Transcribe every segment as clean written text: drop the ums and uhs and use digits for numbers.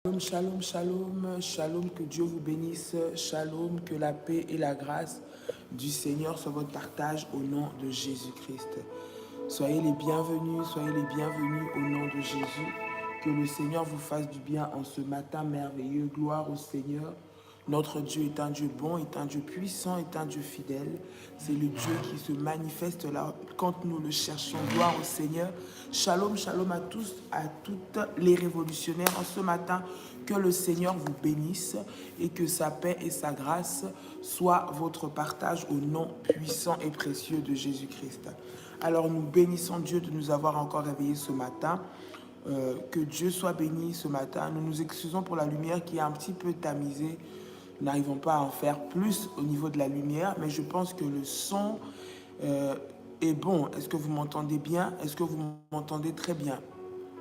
Shalom, shalom, shalom, que Dieu vous bénisse, shalom, que la paix et la grâce du Seigneur soient votre partage au nom de Jésus-Christ. Soyez les bienvenus au nom de Jésus. Que le Seigneur vous fasse du bien en ce matin merveilleux. Gloire au Seigneur. Notre Dieu est un Dieu bon, est un Dieu puissant, est un Dieu fidèle. C'est le Dieu qui se manifeste là quand nous le cherchons. Gloire au Seigneur. Shalom, shalom à tous, à toutes les révolutionnaires. En ce matin, que le Seigneur vous bénisse et que sa paix et sa grâce soient votre partage au nom puissant et précieux de Jésus-Christ. Alors nous bénissons Dieu de nous avoir encore réveillés ce matin. Que Dieu soit béni ce matin. Nous nous excusons pour la lumière qui est un petit peu tamisée. Nous n'arrivons pas à en faire plus au niveau de la lumière, mais je pense que le son est bon. Est-ce que vous m'entendez bien? Est-ce que vous m'entendez très bien?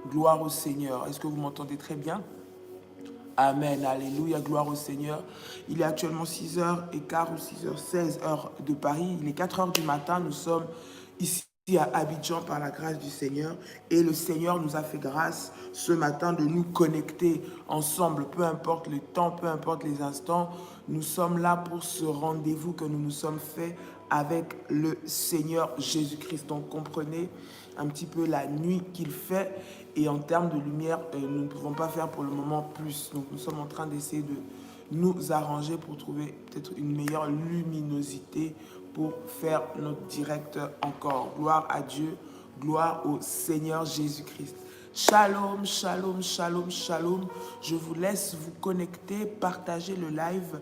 Gloire au Seigneur. Est-ce que vous m'entendez très bien? Amen, alléluia, gloire au Seigneur. Il est actuellement 6h15 ou 6h16 heure de Paris. Il est 4h du matin. Nous sommes ici à Abidjan par la grâce du Seigneur. Et le Seigneur nous a fait grâce ce matin de nous connecter ensemble. Peu importe le temps, peu importe les instants. Nous sommes là pour ce rendez-vous que nous nous sommes fait avec le Seigneur Jésus-Christ. Donc comprenez un petit peu la nuit qu'il fait. Et en termes de lumière, nous ne pouvons pas faire pour le moment plus. Donc nous sommes en train d'essayer de nous arranger pour trouver peut-être une meilleure luminosité pour faire notre direct encore. Gloire à Dieu, gloire au Seigneur Jésus-Christ. Shalom, shalom, shalom, shalom. Je vous laisse vous connecter, partager le live.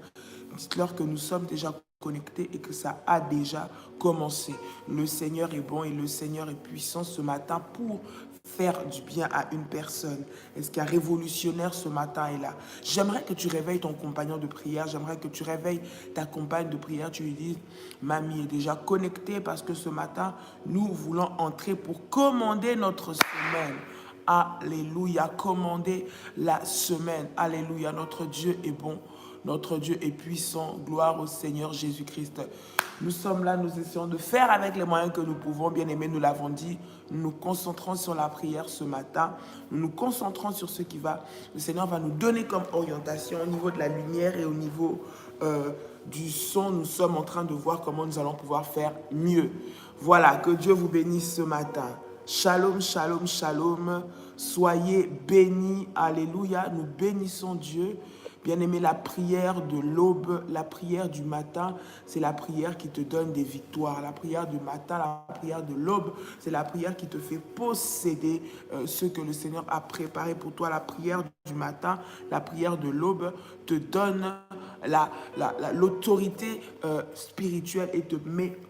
Dites-leur que nous sommes déjà connectés et que ça a déjà commencé. Le Seigneur est bon et le Seigneur est puissant ce matin pour faire du bien à une personne. Est-ce qu'un révolutionnaire ce matin est là? J'aimerais que tu réveilles ton compagnon de prière. J'aimerais que tu réveilles ta compagne de prière. Tu lui dises, mamie est déjà connectée parce que ce matin, nous voulons entrer pour commander notre semaine. Alléluia, commander la semaine. Alléluia, notre Dieu est bon. Notre Dieu est puissant. Gloire au Seigneur Jésus-Christ. Nous sommes là, nous essayons de faire avec les moyens que nous pouvons. Bien aimés, nous l'avons dit, nous nous concentrons sur la prière ce matin. Nous nous concentrons sur ce qui va. Le Seigneur va nous donner comme orientation au niveau de la lumière et au niveau du son. Nous sommes en train de voir comment nous allons pouvoir faire mieux. Voilà, que Dieu vous bénisse ce matin. Shalom, shalom, shalom. Soyez bénis. Alléluia. Nous bénissons Dieu. Bien-aimé, la prière de l'aube, la prière du matin, c'est la prière qui te donne des victoires. La prière du matin, la prière de l'aube, c'est la prière qui te fait posséder ce que le Seigneur a préparé pour toi. La prière du matin, la prière de l'aube te donne l'autorité spirituelle et te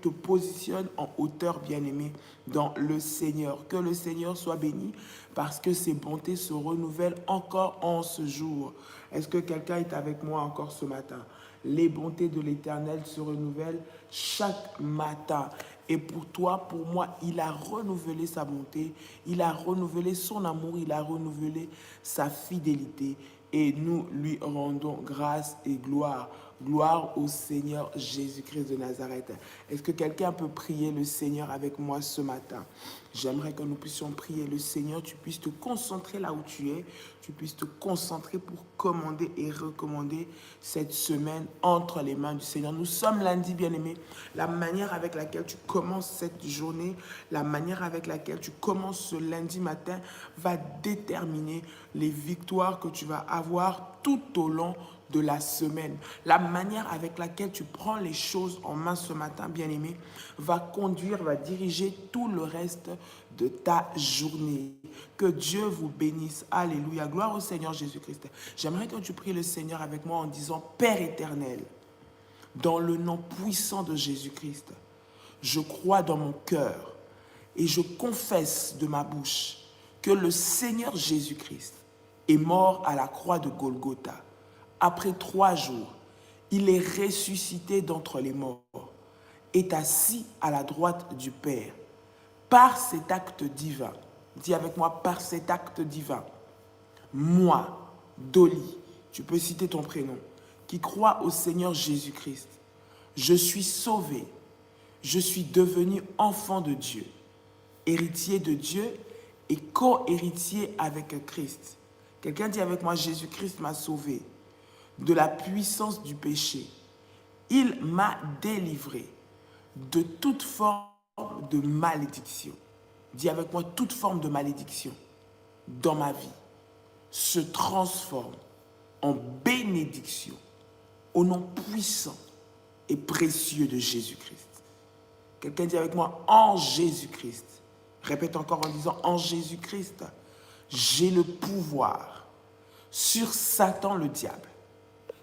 positionne en hauteur, bien-aimé, dans le Seigneur. Que le Seigneur soit béni parce que ses bontés se renouvellent encore en ce jour. Est-ce que quelqu'un est avec moi encore ce matin? Les bontés de l'Éternel se renouvellent chaque matin. Et pour toi, pour moi, il a renouvelé sa bonté, il a renouvelé son amour, il a renouvelé sa fidélité. Et nous lui rendons grâce et gloire. Gloire au Seigneur Jésus-Christ de Nazareth. Est-ce que quelqu'un peut prier le Seigneur avec moi ce matin? J'aimerais que nous puissions prier le Seigneur, tu puisses te concentrer là où tu es, tu puisses te concentrer pour commander et recommander cette semaine entre les mains du Seigneur. Nous sommes lundi, bien-aimés. La manière avec laquelle tu commences cette journée, la manière avec laquelle tu commences ce lundi matin va déterminer les victoires que tu vas avoir tout au long de la semaine. La manière avec laquelle tu prends les choses en main ce matin, bien-aimé, va conduire, va diriger tout le reste de ta journée. Que Dieu vous bénisse. Alléluia. Gloire au Seigneur Jésus-Christ. J'aimerais que tu pries le Seigneur avec moi en disant, Père éternel, dans le nom puissant de Jésus-Christ, je crois dans mon cœur et je confesse de ma bouche que le Seigneur Jésus-Christ est mort à la croix de Golgotha. Après 3 jours, il est ressuscité d'entre les morts, est assis à la droite du Père. Par cet acte divin, dis avec moi, par cet acte divin, moi, Dolly, tu peux citer ton prénom, qui crois au Seigneur Jésus-Christ, je suis sauvé, je suis devenu enfant de Dieu, héritier de Dieu et co-héritier avec Christ. Quelqu'un dit avec moi, Jésus-Christ m'a sauvé de la puissance du péché. Il m'a délivré de toute forme de malédiction. Dis avec moi, toute forme de malédiction dans ma vie se transforme en bénédiction au nom puissant et précieux de Jésus-Christ. Quelqu'un dit avec moi, en Jésus-Christ. Répète encore en disant, en Jésus-Christ, j'ai le pouvoir sur Satan le diable.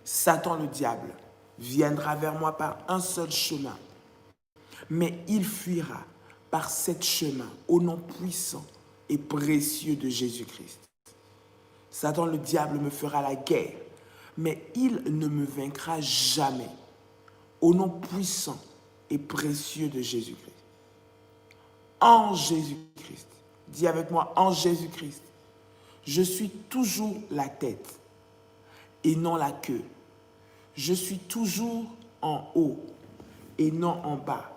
Satan le diable viendra vers moi par un seul chemin, mais il fuira par sept chemins au nom puissant et précieux de Jésus-Christ. Satan le diable me fera la guerre, mais il ne me vaincra jamais au nom puissant et précieux de Jésus-Christ. En Jésus-Christ, dis avec moi, en Jésus-Christ, je suis toujours la tête et non la queue. Je suis toujours en haut et non en bas.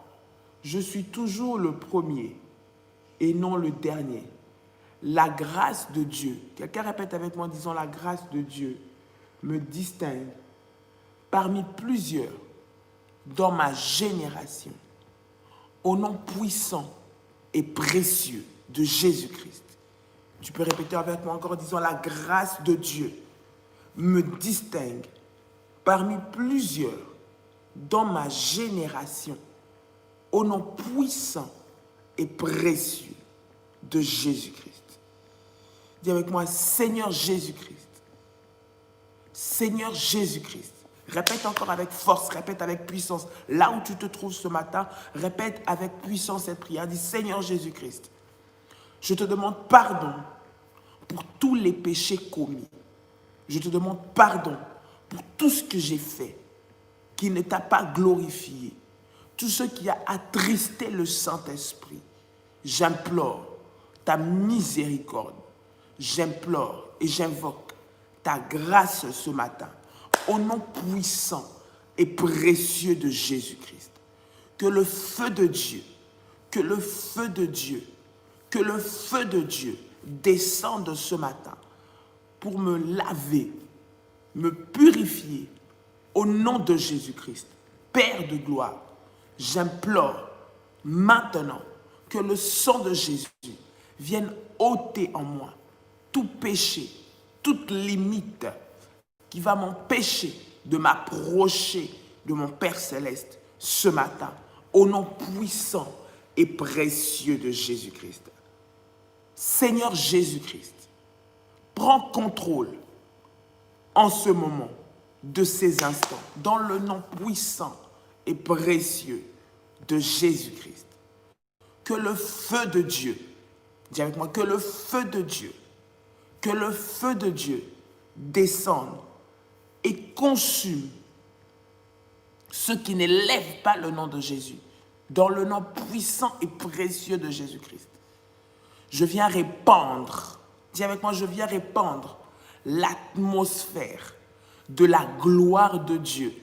Je suis toujours le premier et non le dernier. La grâce de Dieu, quelqu'un répète avec moi en disant la grâce de Dieu me distingue parmi plusieurs dans ma génération au nom puissant et précieux de Jésus-Christ. Tu peux répéter avec moi encore en disant la grâce de Dieu me distingue parmi plusieurs dans ma génération au nom puissant et précieux de Jésus-Christ. Dis avec moi, Seigneur Jésus-Christ. Seigneur Jésus-Christ. Répète encore avec force, répète avec puissance. Là où tu te trouves ce matin, répète avec puissance cette prière. Dis, Seigneur Jésus-Christ, je te demande pardon pour tous les péchés commis. Je te demande pardon pour tout ce que j'ai fait qui ne t'a pas glorifié, tout ce qui a attristé le Saint-Esprit. J'implore ta miséricorde. J'implore et j'invoque ta grâce ce matin au nom puissant et précieux de Jésus-Christ. Que le feu de Dieu, que le feu de Dieu, que le feu de Dieu descende ce matin pour me laver, me purifier au nom de Jésus-Christ. Père de gloire, j'implore maintenant que le sang de Jésus vienne ôter en moi tout péché, toute limite qui va m'empêcher de m'approcher de mon Père Céleste ce matin, au nom puissant et précieux de Jésus-Christ. Seigneur Jésus-Christ, prends contrôle en ce moment de ces instants, dans le nom puissant et précieux de Jésus-Christ. Que le feu de Dieu, dis avec moi, que le feu de Dieu, que le feu de Dieu descende et consume ceux qui n'élèvent pas le nom de Jésus, dans le nom puissant et précieux de Jésus-Christ. Je viens répandre, dis avec moi, je viens répandre l'atmosphère de la gloire de Dieu,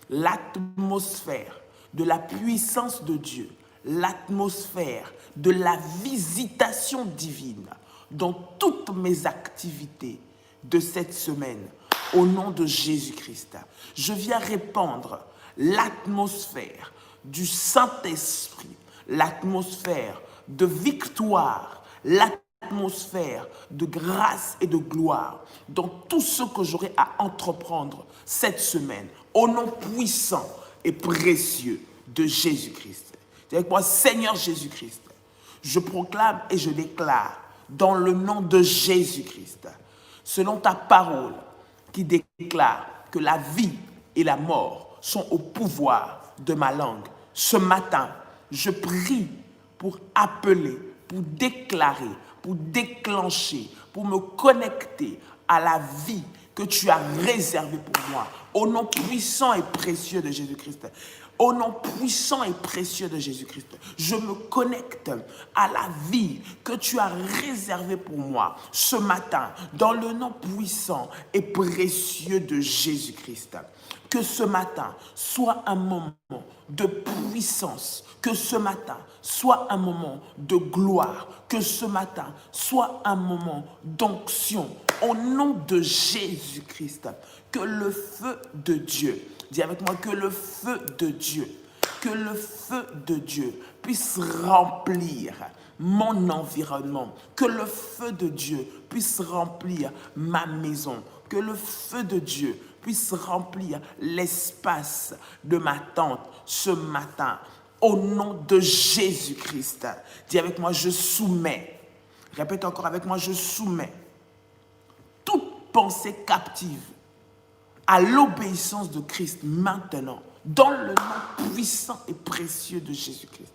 l'atmosphère de la puissance de Dieu, l'atmosphère de la visitation divine dans toutes mes activités de cette semaine, au nom de Jésus-Christ. Je viens répandre l'atmosphère du Saint-Esprit, l'atmosphère de victoire, l'atmosphère de grâce et de gloire dans tout ce que j'aurai à entreprendre cette semaine, au nom puissant et précieux de Jésus-Christ. C'est avec moi, Seigneur Jésus-Christ, je proclame et je déclare dans le nom de Jésus-Christ, selon ta parole qui déclare que la vie et la mort sont au pouvoir de ma langue. Ce matin, je prie pour appeler, pour déclarer, pour déclencher, pour me connecter à la vie que tu as réservée pour moi. Au nom puissant et précieux de Jésus-Christ. Au nom puissant et précieux de Jésus-Christ, je me connecte à la vie que tu as réservée pour moi ce matin, dans le nom puissant et précieux de Jésus-Christ. Que ce matin soit un moment de puissance, que ce matin soit un moment de gloire, que ce matin soit un moment d'onction au nom de Jésus-Christ, que le feu de Dieu, dis avec moi, que le feu de Dieu, que le feu de Dieu puisse remplir mon environnement, que le feu de Dieu puisse remplir ma maison, que le feu de Dieu puisse remplir l'espace de ma tente ce matin. Au nom de Jésus-Christ, dis avec moi, je soumets. Répète encore avec moi, je soumets toute pensée captive à l'obéissance de Christ maintenant, dans le nom puissant et précieux de Jésus-Christ.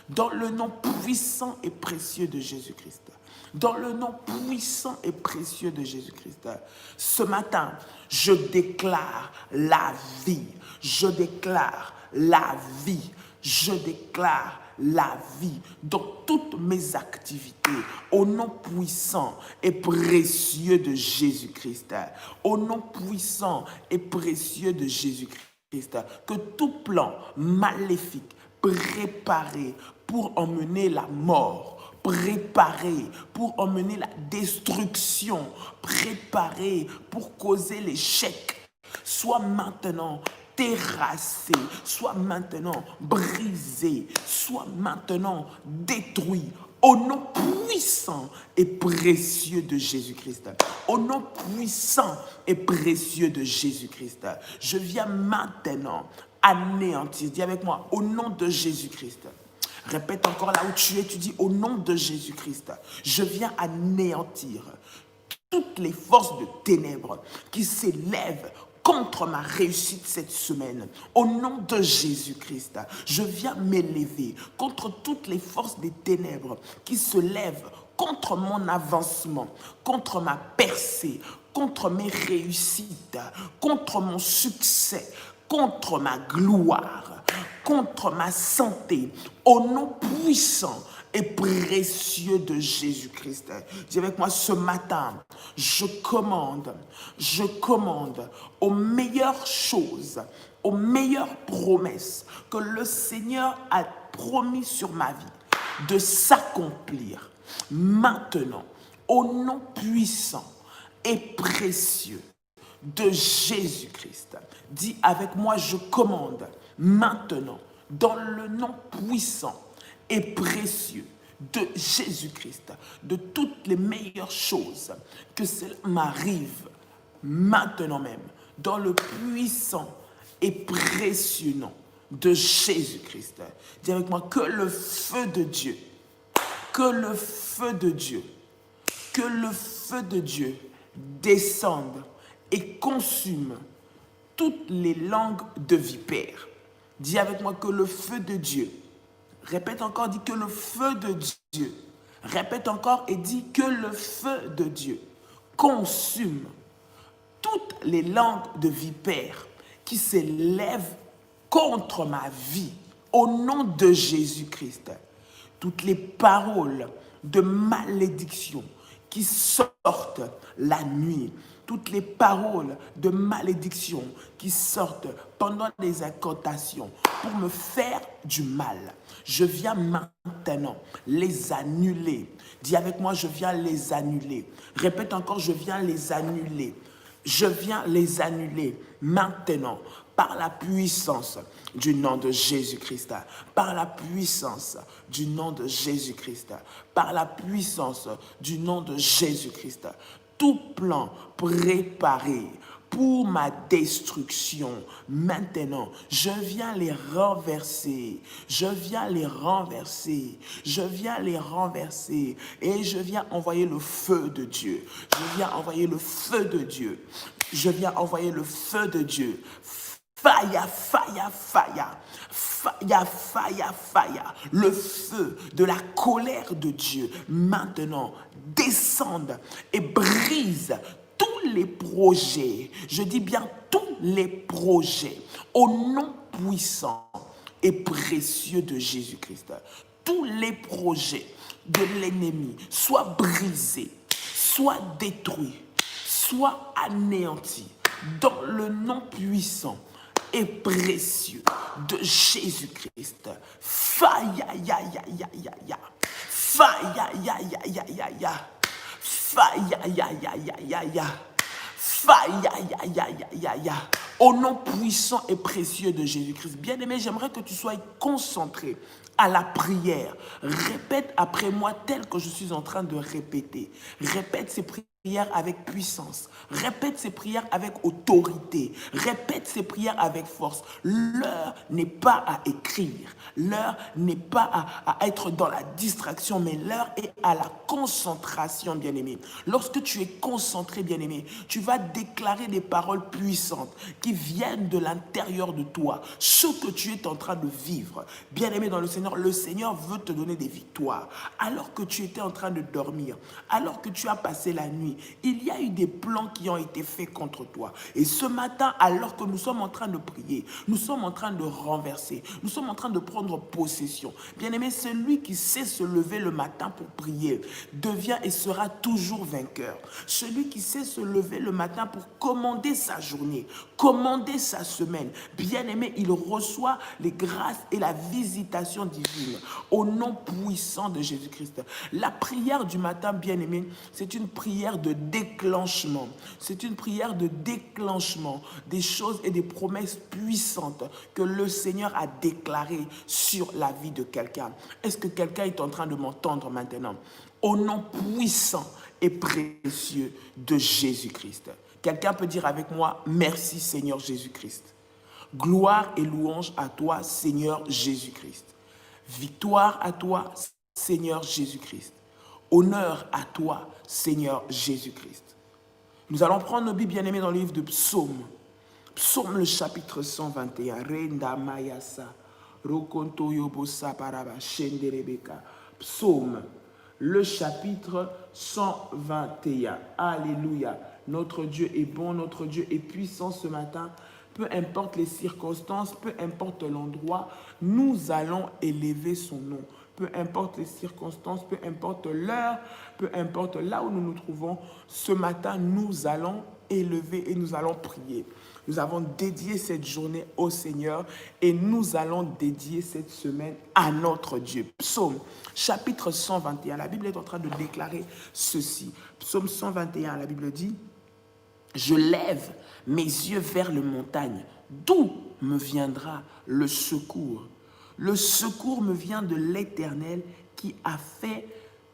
Dans le nom puissant et précieux de Jésus-Christ. Dans le nom puissant et précieux de Jésus-Christ. Ce matin, je déclare la vie. Je déclare la vie. Je déclare la vie dans toutes mes activités, au nom puissant et précieux de Jésus-Christ. Au nom puissant et précieux de Jésus-Christ. Que tout plan maléfique préparé pour emmener la mort, préparé pour emmener la destruction, préparé pour causer l'échec, soit maintenant terrassé, soit maintenant brisé, soit maintenant détruit. Au nom puissant et précieux de Jésus-Christ. Au nom puissant et précieux de Jésus-Christ. Je viens maintenant anéantir. Dis avec moi, au nom de Jésus-Christ. Répète encore là où tu es, tu dis au nom de Jésus-Christ. Je viens anéantir toutes les forces de ténèbres qui s'élèvent contre ma réussite cette semaine. Au nom de Jésus-Christ, je viens m'élever contre toutes les forces des ténèbres qui se lèvent contre mon avancement, contre ma percée, contre mes réussites, contre mon succès, contre ma gloire, contre ma santé, au nom puissant et précieux de Jésus-Christ. Dis avec moi, ce matin, je commande aux meilleures choses, aux meilleures promesses que le Seigneur a promis sur ma vie de s'accomplir maintenant, au nom puissant et précieux de Jésus-Christ. Dis avec moi, je commande maintenant, dans le nom puissant et précieux de Jésus-Christ, de toutes les meilleures choses, que cela m'arrive maintenant même, dans le puissant et précieux nom de Jésus-Christ. Dis avec moi, que le feu de Dieu, que le feu de Dieu, que le feu de Dieu descende et consume toutes les langues de vipères. Dis avec moi que le feu de Dieu, répète encore, dis que le feu de Dieu, répète encore et dis que le feu de Dieu consume toutes les langues de vipères qui s'élèvent contre ma vie, au nom de Jésus-Christ. Toutes les paroles de malédiction qui sortent la nuit, toutes les paroles de malédiction qui sortent pendant les incantations pour me faire du mal, je viens maintenant les annuler. Dis avec moi, je viens les annuler. Répète encore, je viens les annuler. Je viens les annuler maintenant par la puissance du nom de Jésus-Christ, par la puissance du nom de Jésus-Christ, par la puissance du nom de Jésus-Christ. Tout plan préparé pour ma destruction, maintenant, je viens les renverser, je viens les renverser, je viens les renverser et je viens envoyer le feu de Dieu, je viens envoyer le feu de Dieu, je viens envoyer le feu de Dieu. Fire, fire, fire, fire, fire, fire. Le feu de la colère de Dieu maintenant descende et brise tous les projets. Je dis bien tous les projets au nom puissant et précieux de Jésus-Christ. Tous les projets de l'ennemi soient brisés, soient détruits, soient anéantis dans le nom puissant et précieux de Jésus-Christ. Fire, ya, ya, ya, ya, ya. Fire, ya, ya, ya, ya, ya. Au nom puissant et précieux de Jésus-Christ. Bien-aimé, j'aimerais que tu sois concentré à la prière. Répète après moi tel que je suis en train de répéter. Répète ces prières avec puissance. Répète ces prières avec autorité. Répète ces prières avec force. L'heure n'est pas à écrire. L'heure n'est pas à être dans la distraction, mais l'heure est à la concentration, bien-aimé. Lorsque tu es concentré, bien-aimé, tu vas déclarer des paroles puissantes qui viennent de l'intérieur de toi. Ce que tu es en train de vivre. Bien-aimé dans le Seigneur veut te donner des victoires. Alors que tu étais en train de dormir, alors que tu as passé la nuit, il y a eu des plans qui ont été faits contre toi. Et ce matin, alors que nous sommes en train de prier, nous sommes en train de renverser, nous sommes en train de prendre possession. Bien-aimé, celui qui sait se lever le matin pour prier devient et sera toujours vainqueur. Celui qui sait se lever le matin pour commander sa journée, commander sa semaine, bien-aimé, il reçoit les grâces et la visitation divine au nom puissant de Jésus-Christ. La prière du matin, bien-aimé, c'est une prière de déclenchement. C'est une prière de déclenchement des choses et des promesses puissantes que le Seigneur a déclarées sur la vie de quelqu'un. Est-ce que quelqu'un est en train de m'entendre maintenant? Au nom puissant et précieux de Jésus-Christ. Quelqu'un peut dire avec moi, merci Seigneur Jésus-Christ. Gloire et louange à toi, Seigneur Jésus-Christ. Victoire à toi, Seigneur Jésus-Christ. Honneur à toi, Seigneur Jésus-Christ. Nous allons prendre nos Bibles bien-aimés dans le livre de Psaume. Psaume le chapitre 121. Renda Mayasa. Rokonto Yobosa Paraba Shenderebeka. Psaume le chapitre 121. Alléluia. Notre Dieu est bon, notre Dieu est puissant ce matin. Peu importe les circonstances, peu importe l'endroit, nous allons élever son nom. Peu importe les circonstances, peu importe l'heure, peu importe là où nous nous trouvons, ce matin, nous allons élever et nous allons prier. Nous avons dédié cette journée au Seigneur et nous allons dédier cette semaine à notre Dieu. Psaume, chapitre 121, la Bible est en train de déclarer ceci. Psaume 121, la Bible dit: je lève mes yeux vers les montagnes. D'où me viendra le secours? Le secours me vient de l'Éternel qui a fait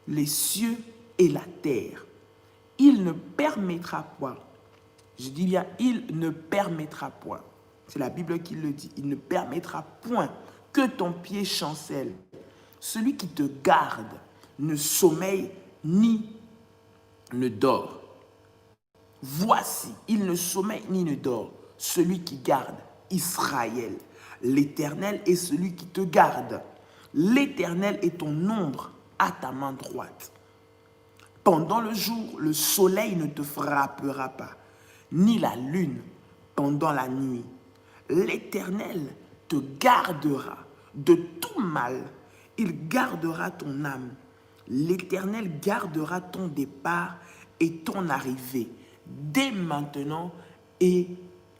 les cieux et la terre. Il ne permettra point. Je dis bien, il ne permettra point. C'est la Bible qui le dit. Il ne permettra point que ton pied chancelle. Celui qui te garde ne sommeille ni ne dort. Voici, il ne sommeille ni ne dort, celui qui garde Israël. L'Éternel est celui qui te garde. L'Éternel est ton ombre à ta main droite. Pendant le jour, le soleil ne te frappera pas, ni la lune pendant la nuit. L'Éternel te gardera de tout mal. Il gardera ton âme. L'Éternel gardera ton départ et ton arrivée, dès maintenant et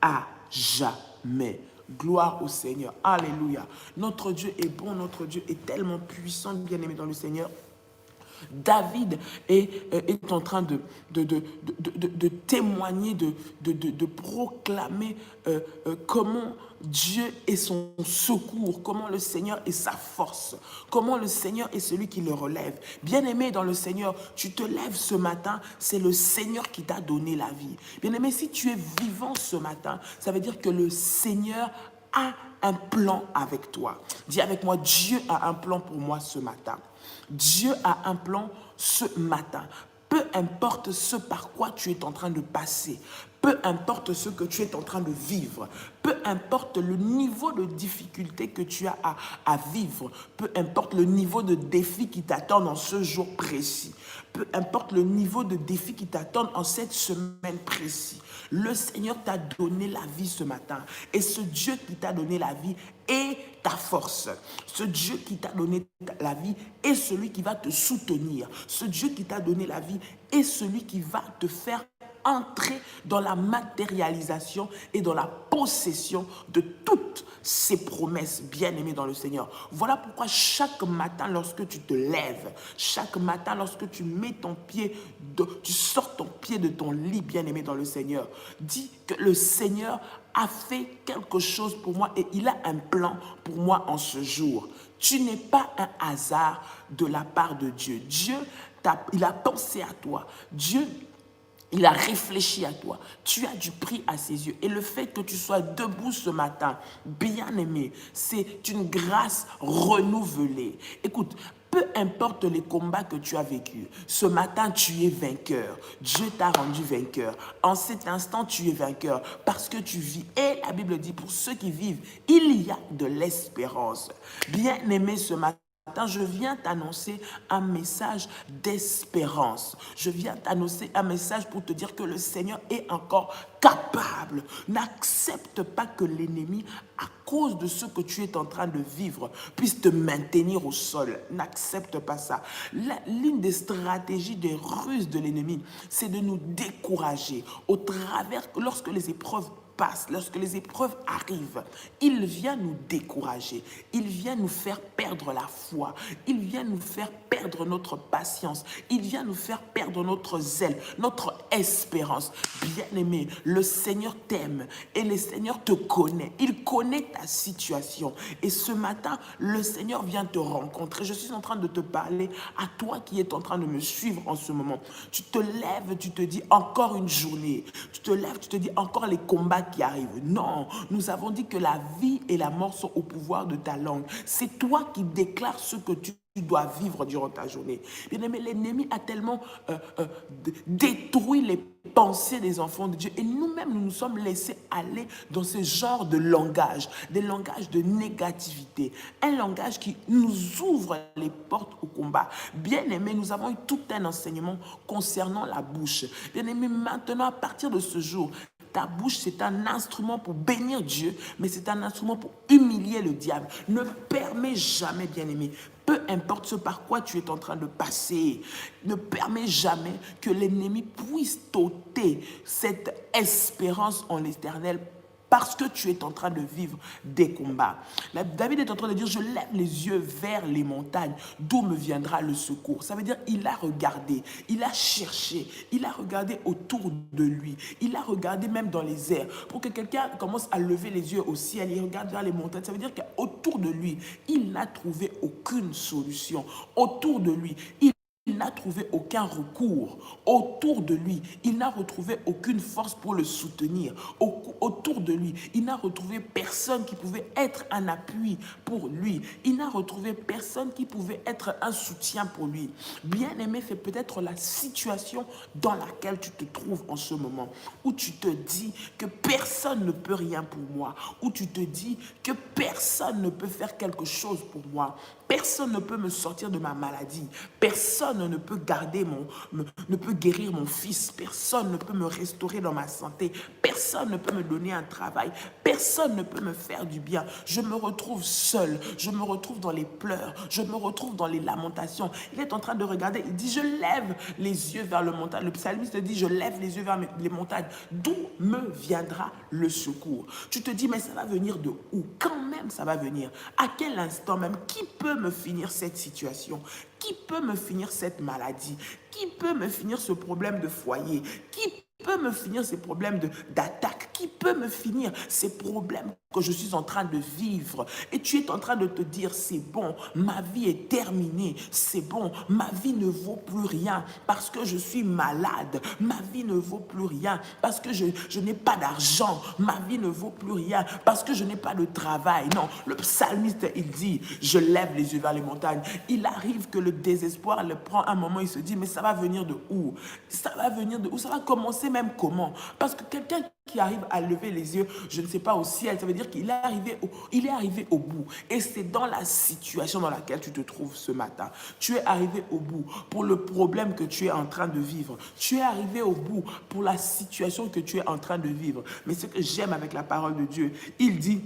à jamais. Gloire au Seigneur. Alléluia. Notre Dieu est bon, notre Dieu est tellement puissant, bien-aimé dans le Seigneur. David est en train de témoigner, de proclamer comment Dieu est son secours, comment le Seigneur est sa force, comment le Seigneur est celui qui le relève. Bien-aimé dans le Seigneur, tu te lèves ce matin, c'est le Seigneur qui t'a donné la vie. Bien-aimé, si tu es vivant ce matin, ça veut dire que le Seigneur a un plan avec toi. Dis avec moi, Dieu a un plan pour moi ce matin. Dieu a un plan ce matin. Peu importe ce par quoi tu es en train de passer, peu importe ce que tu es en train de vivre, peu importe le niveau de difficulté que tu as à vivre, peu importe le niveau de défi qui t'attend dans ce jour précis, peu importe le niveau de défi qui t'attend en cette semaine précise, le Seigneur t'a donné la vie ce matin. Et ce Dieu qui t'a donné la vie est ta force. Ce Dieu qui t'a donné la vie est celui qui va te soutenir. Ce Dieu qui t'a donné la vie est celui qui va te faire entrer dans la matérialisation et dans la possession de toutes ces promesses, bien-aimées dans le Seigneur. Voilà pourquoi chaque matin, lorsque tu te lèves, chaque matin, lorsque tu mets ton pied, tu sors ton pied de ton lit, bien-aimé dans le Seigneur, dis que le Seigneur a fait quelque chose pour moi et il a un plan pour moi en ce jour. Tu n'es pas un hasard de la part de Dieu. Dieu, il a pensé à toi. Dieu, il a réfléchi à toi. Tu as du prix à ses yeux. Et le fait que tu sois debout ce matin, bien-aimé, c'est une grâce renouvelée. Écoute, peu importe les combats que tu as vécus, ce matin, tu es vainqueur. Dieu t'a rendu vainqueur. En cet instant, tu es vainqueur parce que tu vis. Et la Bible dit, pour ceux qui vivent, il y a de l'espérance. Bien-aimé, ce matin, je viens t'annoncer un message d'espérance. Je viens t'annoncer un message pour te dire que le Seigneur est encore capable. N'accepte pas que l'ennemi, à cause de ce que tu es en train de vivre, puisse te maintenir au sol. N'accepte pas ça. L'une des stratégies, des ruses de l'ennemi, c'est de nous décourager au travers, lorsque les épreuves passe, lorsque les épreuves arrivent, il vient nous décourager, il vient nous faire perdre la foi, il vient nous faire perdre notre patience, il vient nous faire perdre notre zèle, notre espérance. Bien-aimé, le Seigneur t'aime et le Seigneur te connaît, il connaît ta situation et ce matin, le Seigneur vient te rencontrer. Je suis en train de te parler à toi qui es en train de me suivre en ce moment. Tu te lèves, tu te dis encore une journée, tu te lèves, tu te dis encore les combats qui arrive. Non, nous avons dit que la vie et la mort sont au pouvoir de ta langue. C'est toi qui déclares ce que tu dois vivre durant ta journée. Bien-aimé, l'ennemi a tellement détruit les pensées des enfants de Dieu et nous-mêmes, nous nous sommes laissés aller dans ce genre de langage, des langages de négativité, un langage qui nous ouvre les portes au combat. Bien-aimé, nous avons eu tout un enseignement concernant la bouche. Bien-aimé, maintenant, à partir de ce jour, ta bouche, c'est un instrument pour bénir Dieu, mais c'est un instrument pour humilier le diable. Ne permets jamais, bien-aimé, peu importe ce par quoi tu es en train de passer, ne permets jamais que l'ennemi puisse t'ôter cette espérance en l'Éternel parce que tu es en train de vivre des combats. David est en train de dire, je lève les yeux vers les montagnes, d'où me viendra le secours. Ça veut dire, il a regardé, il a cherché, il a regardé autour de lui, il a regardé même dans les airs. Pour que quelqu'un commence à lever les yeux au ciel, il regarde vers les montagnes, ça veut dire qu'autour de lui, il n'a trouvé aucune solution. Autour de lui, il n'a trouvé aucun recours. Autour de lui, il n'a retrouvé aucune force pour le soutenir. Autour de lui, il n'a retrouvé personne qui pouvait être un appui pour lui. Il n'a retrouvé personne qui pouvait être un soutien pour lui. Bien-aimé, c'est peut-être la situation dans laquelle tu te trouves en ce moment, où tu te dis que personne ne peut rien pour moi, où tu te dis que personne ne peut faire quelque chose pour moi. Personne ne peut me sortir de ma maladie. Personne ne peut ne peut guérir mon fils. Personne ne peut me restaurer dans ma santé. Personne ne peut me donner un travail. Personne ne peut me faire du bien. Je me retrouve seul. Je me retrouve dans les pleurs. Je me retrouve dans les lamentations. Il est en train de regarder. Il dit, je lève les yeux vers le montagne. Le psalmiste dit, je lève les yeux vers les montagnes. D'où me viendra le secours? Tu te dis, mais ça va venir de où? Quand même ça va venir. À quel instant même? Qui peut me finir cette situation? Qui peut me finir cette maladie? Qui peut me finir ce problème de foyer? Qui peut me finir ces problèmes d'attaque? Qui peut me finir ces problèmes que je suis en train de vivre? Et tu es en train de te dire, c'est bon, ma vie est terminée, c'est bon, ma vie ne vaut plus rien parce que je suis malade, ma vie ne vaut plus rien parce que je n'ai pas d'argent, ma vie ne vaut plus rien parce que je n'ai pas de travail. Non, le psalmiste, il dit, je lève les yeux vers les montagnes. Il arrive que le désespoir le prend un moment, il se dit, mais ça va venir de où? Ça va venir de où? Ça va commencer même comment? Parce que quelqu'un qui arrive à lever les yeux, je ne sais pas, au ciel, ça veut dire qu'il est arrivé au bout. Et c'est dans la situation dans laquelle tu te trouves ce matin. Tu es arrivé au bout pour le problème que tu es en train de vivre. Tu es arrivé au bout pour la situation que tu es en train de vivre. Mais ce que j'aime avec la parole de Dieu, il dit,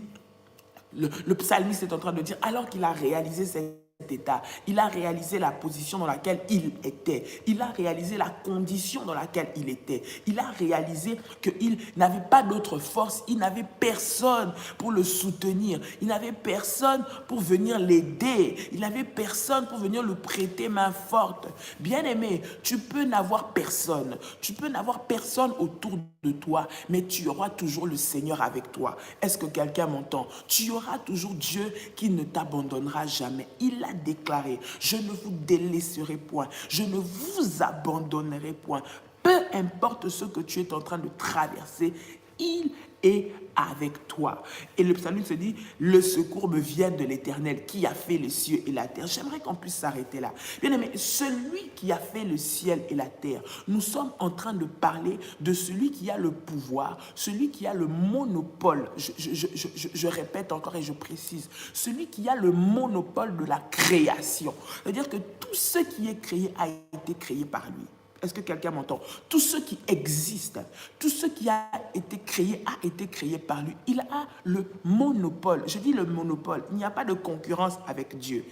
le psalmiste est en train de dire, alors qu'il a réalisé cette cet état. Il a réalisé la position dans laquelle il était. Il a réalisé la condition dans laquelle il était. Il a réalisé qu'il n'avait pas d'autre force. Il n'avait personne pour le soutenir. Il n'avait personne pour venir l'aider. Il n'avait personne pour venir le prêter main forte. Bien-aimé, tu peux n'avoir personne. Tu peux n'avoir personne autour de toi, mais tu auras toujours le Seigneur avec toi. Est-ce que quelqu'un m'entend? Tu auras toujours Dieu qui ne t'abandonnera jamais. Il a déclaré, je ne vous délaisserai point, je ne vous abandonnerai point. Peu importe ce que tu es en train de traverser, il est avec toi. Et le psalmiste se dit, le secours me vient de l'Éternel qui a fait les cieux et la terre. J'aimerais qu'on puisse s'arrêter là. Bien aimé, celui qui a fait le ciel et la terre, nous sommes en train de parler de celui qui a le pouvoir, celui qui a le monopole. Je répète encore et je précise, celui qui a le monopole de la création. C'est-à-dire que tout ce qui est créé a été créé par lui. Est-ce que quelqu'un m'entend? Tout ce qui existe, tout ce qui a été créé par lui. Il a le monopole. Je dis le monopole. Il n'y a pas de concurrence avec Dieu.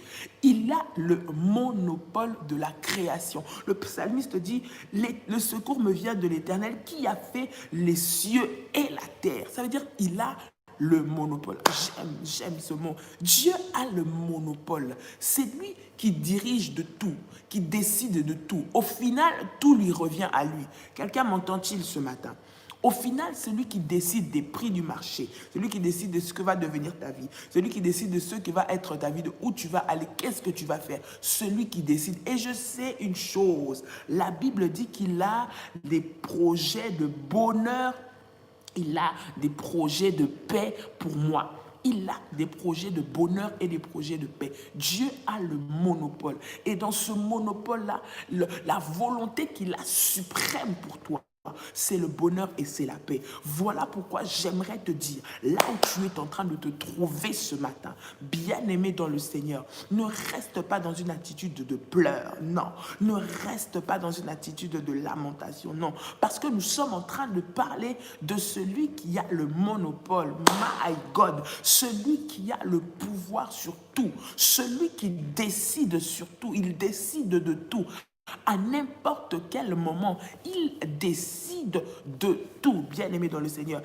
Il a le monopole de la création. Le psalmiste dit, le secours me vient de l'Éternel qui a fait les cieux et la terre. Ça veut dire il a le monopole. J'aime ce mot. Dieu a le monopole. C'est lui qui dirige de tout, qui décide de tout. Au final, tout lui revient à lui. Quelqu'un m'entend-il ce matin? Au final, c'est lui qui décide des prix du marché. C'est lui qui décide de ce que va devenir ta vie. C'est lui qui décide de ce que va être ta vie, de où tu vas aller, qu'est-ce que tu vas faire. Celui qui décide. Et je sais une chose, la Bible dit qu'il a des projets de bonheur. Il a des projets de paix pour moi. Il a des projets de bonheur et des projets de paix. Dieu a le monopole. Et dans ce monopole-là, la volonté qu'il a suprême pour toi, c'est le bonheur et c'est la paix. Voilà pourquoi j'aimerais te dire, là où tu es en train de te trouver ce matin, bien-aimé dans le Seigneur, ne reste pas dans une attitude de pleurs, non. Ne reste pas dans une attitude de lamentation, non. Parce que nous sommes en train de parler de celui qui a le monopole, my God, celui qui a le pouvoir sur tout, celui qui décide sur tout, il décide de tout. À n'importe quel moment, il décide de tout, bien-aimé dans le Seigneur.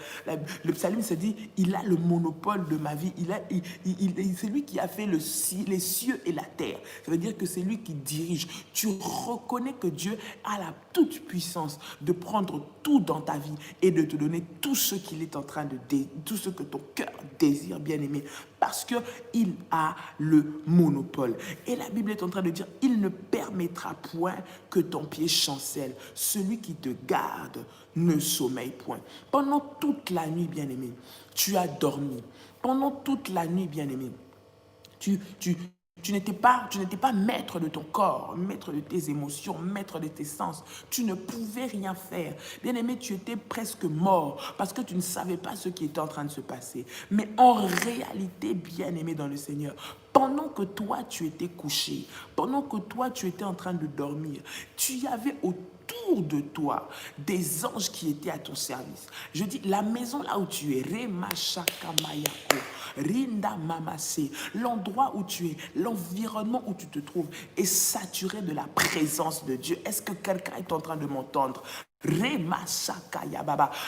Le psalmiste se dit, il a le monopole de ma vie. C'est lui qui a fait les cieux et la terre. Ça veut dire que c'est lui qui dirige. Tu reconnais que Dieu a la toute puissance de prendre tout dans ta vie et de te donner tout ce qu'il est en train de tout ce que ton cœur désire, bien-aimé. Parce qu'il a le monopole. Et la Bible est en train de dire, il ne permettra point que ton pied chancelle. Celui qui te garde ne sommeille point. Pendant toute la nuit, bien-aimé, tu as dormi. Pendant toute la nuit, bien-aimé, tu n'étais pas maître de ton corps, maître de tes émotions, maître de tes sens. Tu ne pouvais rien faire. Bien-aimé, tu étais presque mort parce que tu ne savais pas ce qui était en train de se passer. Mais en réalité, bien-aimé dans le Seigneur, pendant que toi, tu étais couché, pendant que toi, tu étais en train de dormir, tu y avais autour de toi des anges qui étaient à ton service. Je dis, la maison là où tu es, Remachakamayako, Rinda Mamase, l'endroit où tu es, l'environnement où tu te trouves est saturé de la présence de Dieu. Est-ce que quelqu'un est en train de m'entendre?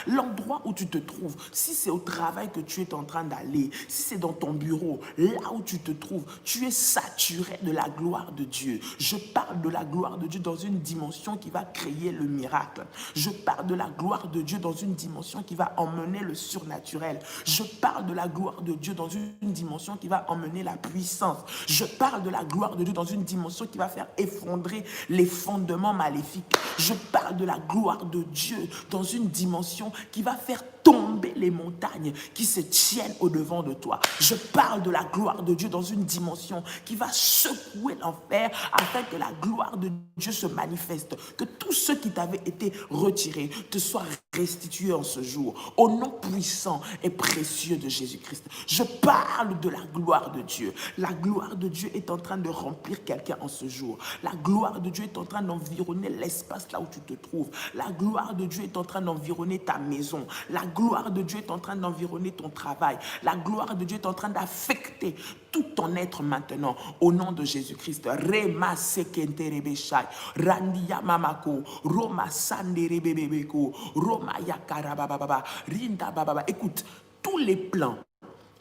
L'endroit où tu te trouves, si c'est au travail que tu es en train d'aller, si c'est dans ton bureau, là où tu te trouves, tu es saturé de la gloire de Dieu. Je parle de la gloire de Dieu dans une dimension qui va créer le miracle. Je parle de la gloire de Dieu dans une dimension qui va emmener le surnaturel. Je parle de la gloire de Dieu dans une dimension qui va emmener la puissance. Je parle de la gloire de Dieu dans une dimension qui va faire effondrer les fondements maléfiques. Je parle de la gloire de Dieu dans une dimension qui va faire tomber les montagnes qui se tiennent au-devant de toi. Je parle de la gloire de Dieu dans une dimension qui va secouer l'enfer afin que la gloire de Dieu se manifeste. Que tout ce qui t'avait été retiré te soit restitué en ce jour. Au nom puissant et précieux de Jésus-Christ. Je parle de la gloire de Dieu. La gloire de Dieu est en train de remplir quelqu'un en ce jour. La gloire de Dieu est en train d'environner l'espace là où tu te trouves. La gloire de Dieu est en train d'environner ta maison. La gloire de Dieu est en train d'environner ton travail. La gloire de Dieu est en train d'affecter tout ton être maintenant. Au nom de Jésus-Christ. Rema sekenterebeshai. Randia mamako. Roma sanderebebebeko. Roma yakarabababa. Rinda bababa. Écoute, tous les plans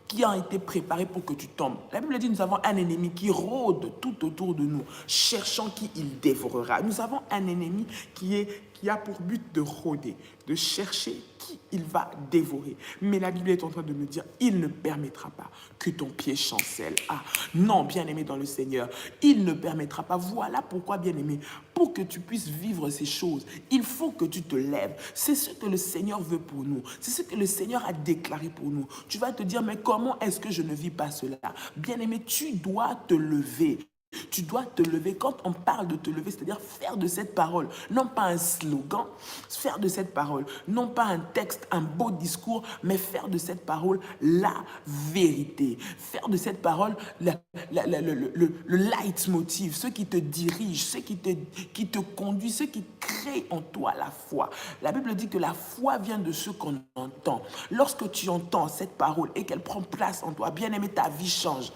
qui ont été préparés pour que tu tombes. La Bible dit, nous avons un ennemi qui rôde tout autour de nous, cherchant qui il dévorera. Nous avons un ennemi qui a pour but de rôder, de chercher qui il va dévorer. Mais la Bible est en train de me dire, il ne permettra pas que ton pied chancelle. Ah, non, bien-aimé dans le Seigneur, il ne permettra pas. Voilà pourquoi, bien-aimé, pour que tu puisses vivre ces choses, il faut que tu te lèves. C'est ce que le Seigneur veut pour nous. C'est ce que le Seigneur a déclaré pour nous. Tu vas te dire, mais comment est-ce que je ne vis pas cela? Bien-aimé, tu dois te lever. Tu dois te lever. Quand on parle de te lever, c'est-à-dire faire de cette parole, non pas un slogan, faire de cette parole, non pas un texte, un beau discours, mais faire de cette parole la vérité. Faire de cette parole le leitmotiv, ce qui te dirige, ce qui te conduit, ce qui crée en toi la foi. La Bible dit que la foi vient de ce qu'on entend. Lorsque tu entends cette parole et qu'elle prend place en toi, bien aimé, ta vie change.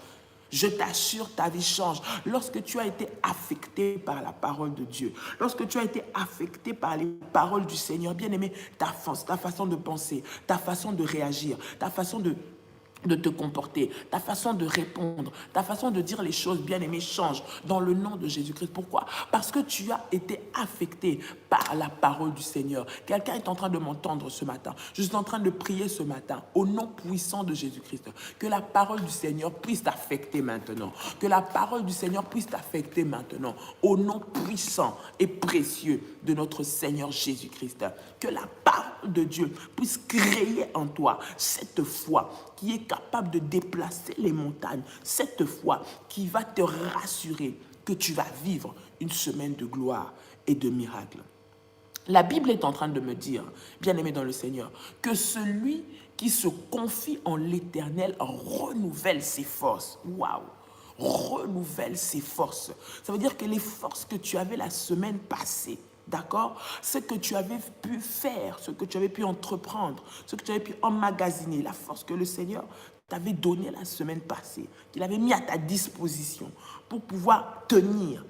Je t'assure, ta vie change. Lorsque tu as été affecté par la parole de Dieu, lorsque tu as été affecté par les paroles du Seigneur, bien-aimé, ta façon de penser, ta façon de réagir, ta façon de te comporter, ta façon de répondre, ta façon de dire les choses, bien-aimé, change dans le nom de Jésus-Christ. Pourquoi? Parce que tu as été affecté par la parole du Seigneur. Quelqu'un est en train de m'entendre ce matin. Je suis en train de prier ce matin au nom puissant de Jésus-Christ. Que la parole du Seigneur puisse t'affecter maintenant. Que la parole du Seigneur puisse t'affecter maintenant. Au nom puissant et précieux de notre Seigneur Jésus-Christ. Que la parole de Dieu puisse créer en toi cette foi qui est capable de déplacer les montagnes, cette foi qui va te rassurer que tu vas vivre une semaine de gloire et de miracles. La Bible est en train de me dire, bien-aimé dans le Seigneur, que celui qui se confie en l'Éternel renouvelle ses forces. Waouh! Renouvelle ses forces. Ça veut dire que les forces que tu avais la semaine passée, d'accord? Ce que tu avais pu faire, ce que tu avais pu entreprendre, ce que tu avais pu emmagasiner, la force que le Seigneur t'avait donnée la semaine passée, qu'il avait mis à ta disposition pour pouvoir tenir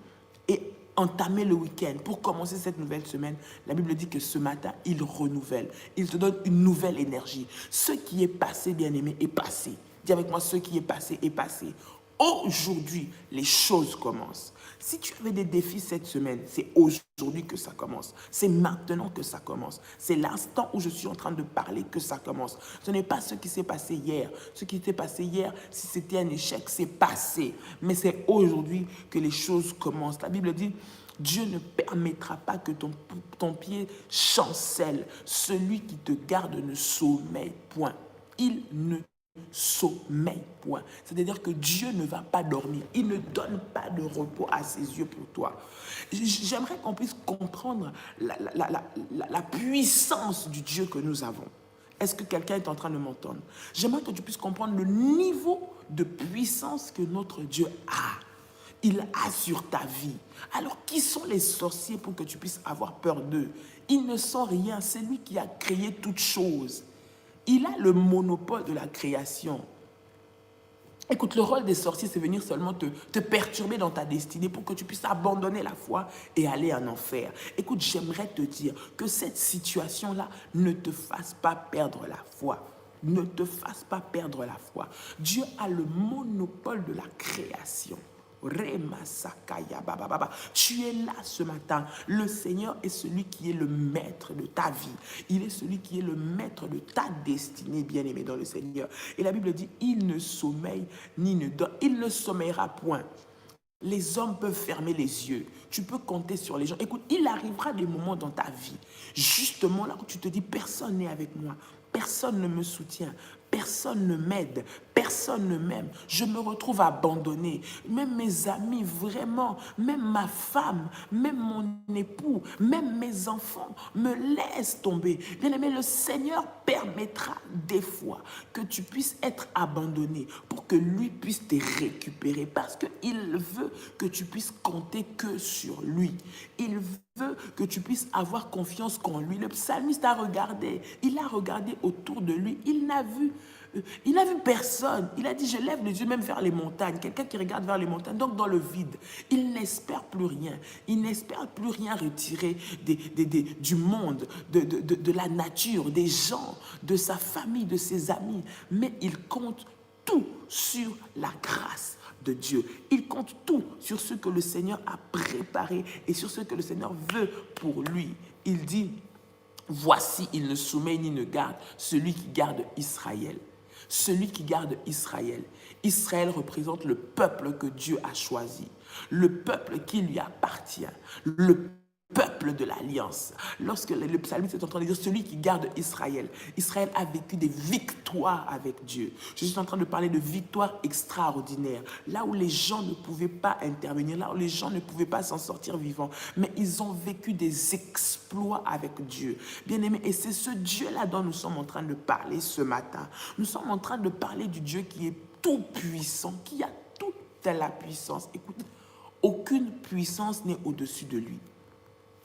et entamer le week-end, pour commencer cette nouvelle semaine. La Bible dit que ce matin, il renouvelle. Il te donne une nouvelle énergie. Ce qui est passé, bien-aimé, est passé. Dis avec moi, ce qui est passé est passé. Aujourd'hui, les choses commencent. Si tu avais des défis cette semaine, c'est aujourd'hui que ça commence. C'est maintenant que ça commence. C'est l'instant où je suis en train de parler que ça commence. Ce n'est pas ce qui s'est passé hier. Ce qui s'est passé hier, si c'était un échec, c'est passé. Mais c'est aujourd'hui que les choses commencent. La Bible dit, Dieu ne permettra pas que ton pied chancelle. Celui qui te garde ne sommeille point. Il ne sommeil, point. C'est-à-dire que Dieu ne va pas dormir. Il ne donne pas de repos à ses yeux pour toi. J'aimerais qu'on puisse comprendre la puissance du Dieu que nous avons. Est-ce que quelqu'un est en train de m'entendre? J'aimerais que tu puisses comprendre le niveau de puissance que notre Dieu a. Il a sur ta vie. Alors, qui sont les sorciers pour que tu puisses avoir peur d'eux? Ils ne sont rien. C'est lui qui a créé toutes choses. Il a le monopole de la création. Écoute, le rôle des sorciers, c'est venir seulement te perturber dans ta destinée pour que tu puisses abandonner la foi et aller en enfer. Écoute, j'aimerais te dire que cette situation-là ne te fasse pas perdre la foi. Ne te fasse pas perdre la foi. Dieu a le monopole de la création. Tu es là ce matin. Le Seigneur est celui qui est le maître de ta vie. Il est celui qui est le maître de ta destinée, bien-aimé dans le Seigneur. Et la Bible dit, il ne sommeille ni ne dort. Il ne sommeillera point. Les hommes peuvent fermer les yeux. Tu peux compter sur les gens. Écoute, il arrivera des moments dans ta vie, justement là où tu te dis, personne n'est avec moi. Personne ne me soutient. Personne ne m'aide, personne ne m'aime. Je me retrouve abandonné. Même mes amis, vraiment, même ma femme, même mon époux, même mes enfants me laissent tomber. Bien-aimé, le Seigneur permettra des fois que tu puisses être abandonné pour que lui puisse te récupérer, parce qu'il veut que tu puisses compter que sur lui. Il veut que tu puisses avoir confiance qu'en lui. Le psalmiste a regardé, il a regardé autour de lui, il n'a vu personne. Il a dit, je lève les yeux même vers les montagnes. Quelqu'un qui regarde vers les montagnes, donc dans le vide. Il n'espère plus rien. Il n'espère plus rien retirer du monde, de la nature, des gens, de sa famille, de ses amis. Mais il compte tout sur la grâce de Dieu. Il compte tout sur ce que le Seigneur a préparé et sur ce que le Seigneur veut pour lui. Il dit, voici, il ne soumet ni ne garde celui qui garde Israël. Celui qui garde Israël. Israël représente le peuple que Dieu a choisi, le peuple qui lui appartient, le peuple de l'alliance. Lorsque le psalmiste est en train de dire celui qui garde Israël, Israël a vécu des victoires avec Dieu. Je suis en train de parler de victoires extraordinaires, là où les gens ne pouvaient pas intervenir, là où les gens ne pouvaient pas s'en sortir vivants, mais ils ont vécu des exploits avec Dieu. Bien aimé, et c'est ce Dieu-là dont nous sommes en train de parler ce matin. Nous sommes en train de parler du Dieu qui est tout puissant, qui a toute la puissance. Écoute, aucune puissance n'est au-dessus de lui.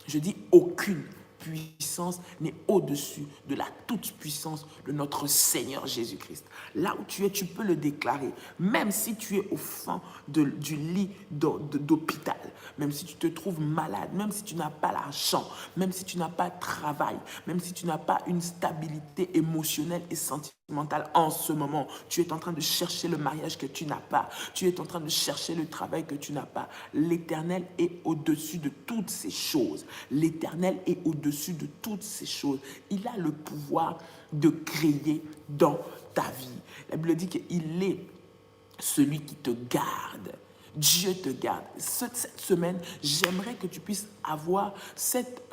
Je dis aucune puissance n'est au-dessus de la toute-puissance de notre Seigneur Jésus-Christ. Là où tu es, tu peux le déclarer. Même si tu es au fond du lit d'hôpital, même si tu te trouves malade, même si tu n'as pas l'argent, même si tu n'as pas de travail, même si tu n'as pas une stabilité émotionnelle et sentimentale en ce moment, tu es en train de chercher le mariage que tu n'as pas, tu es en train de chercher le travail que tu n'as pas. L'Éternel est au-dessus de toutes ces choses. L'Éternel est au-dessus de toutes ces choses. Il a le pouvoir de créer dans ta vie. La Bible dit qu'il est celui qui te garde. Dieu te garde. Cette semaine, j'aimerais que tu puisses avoir cette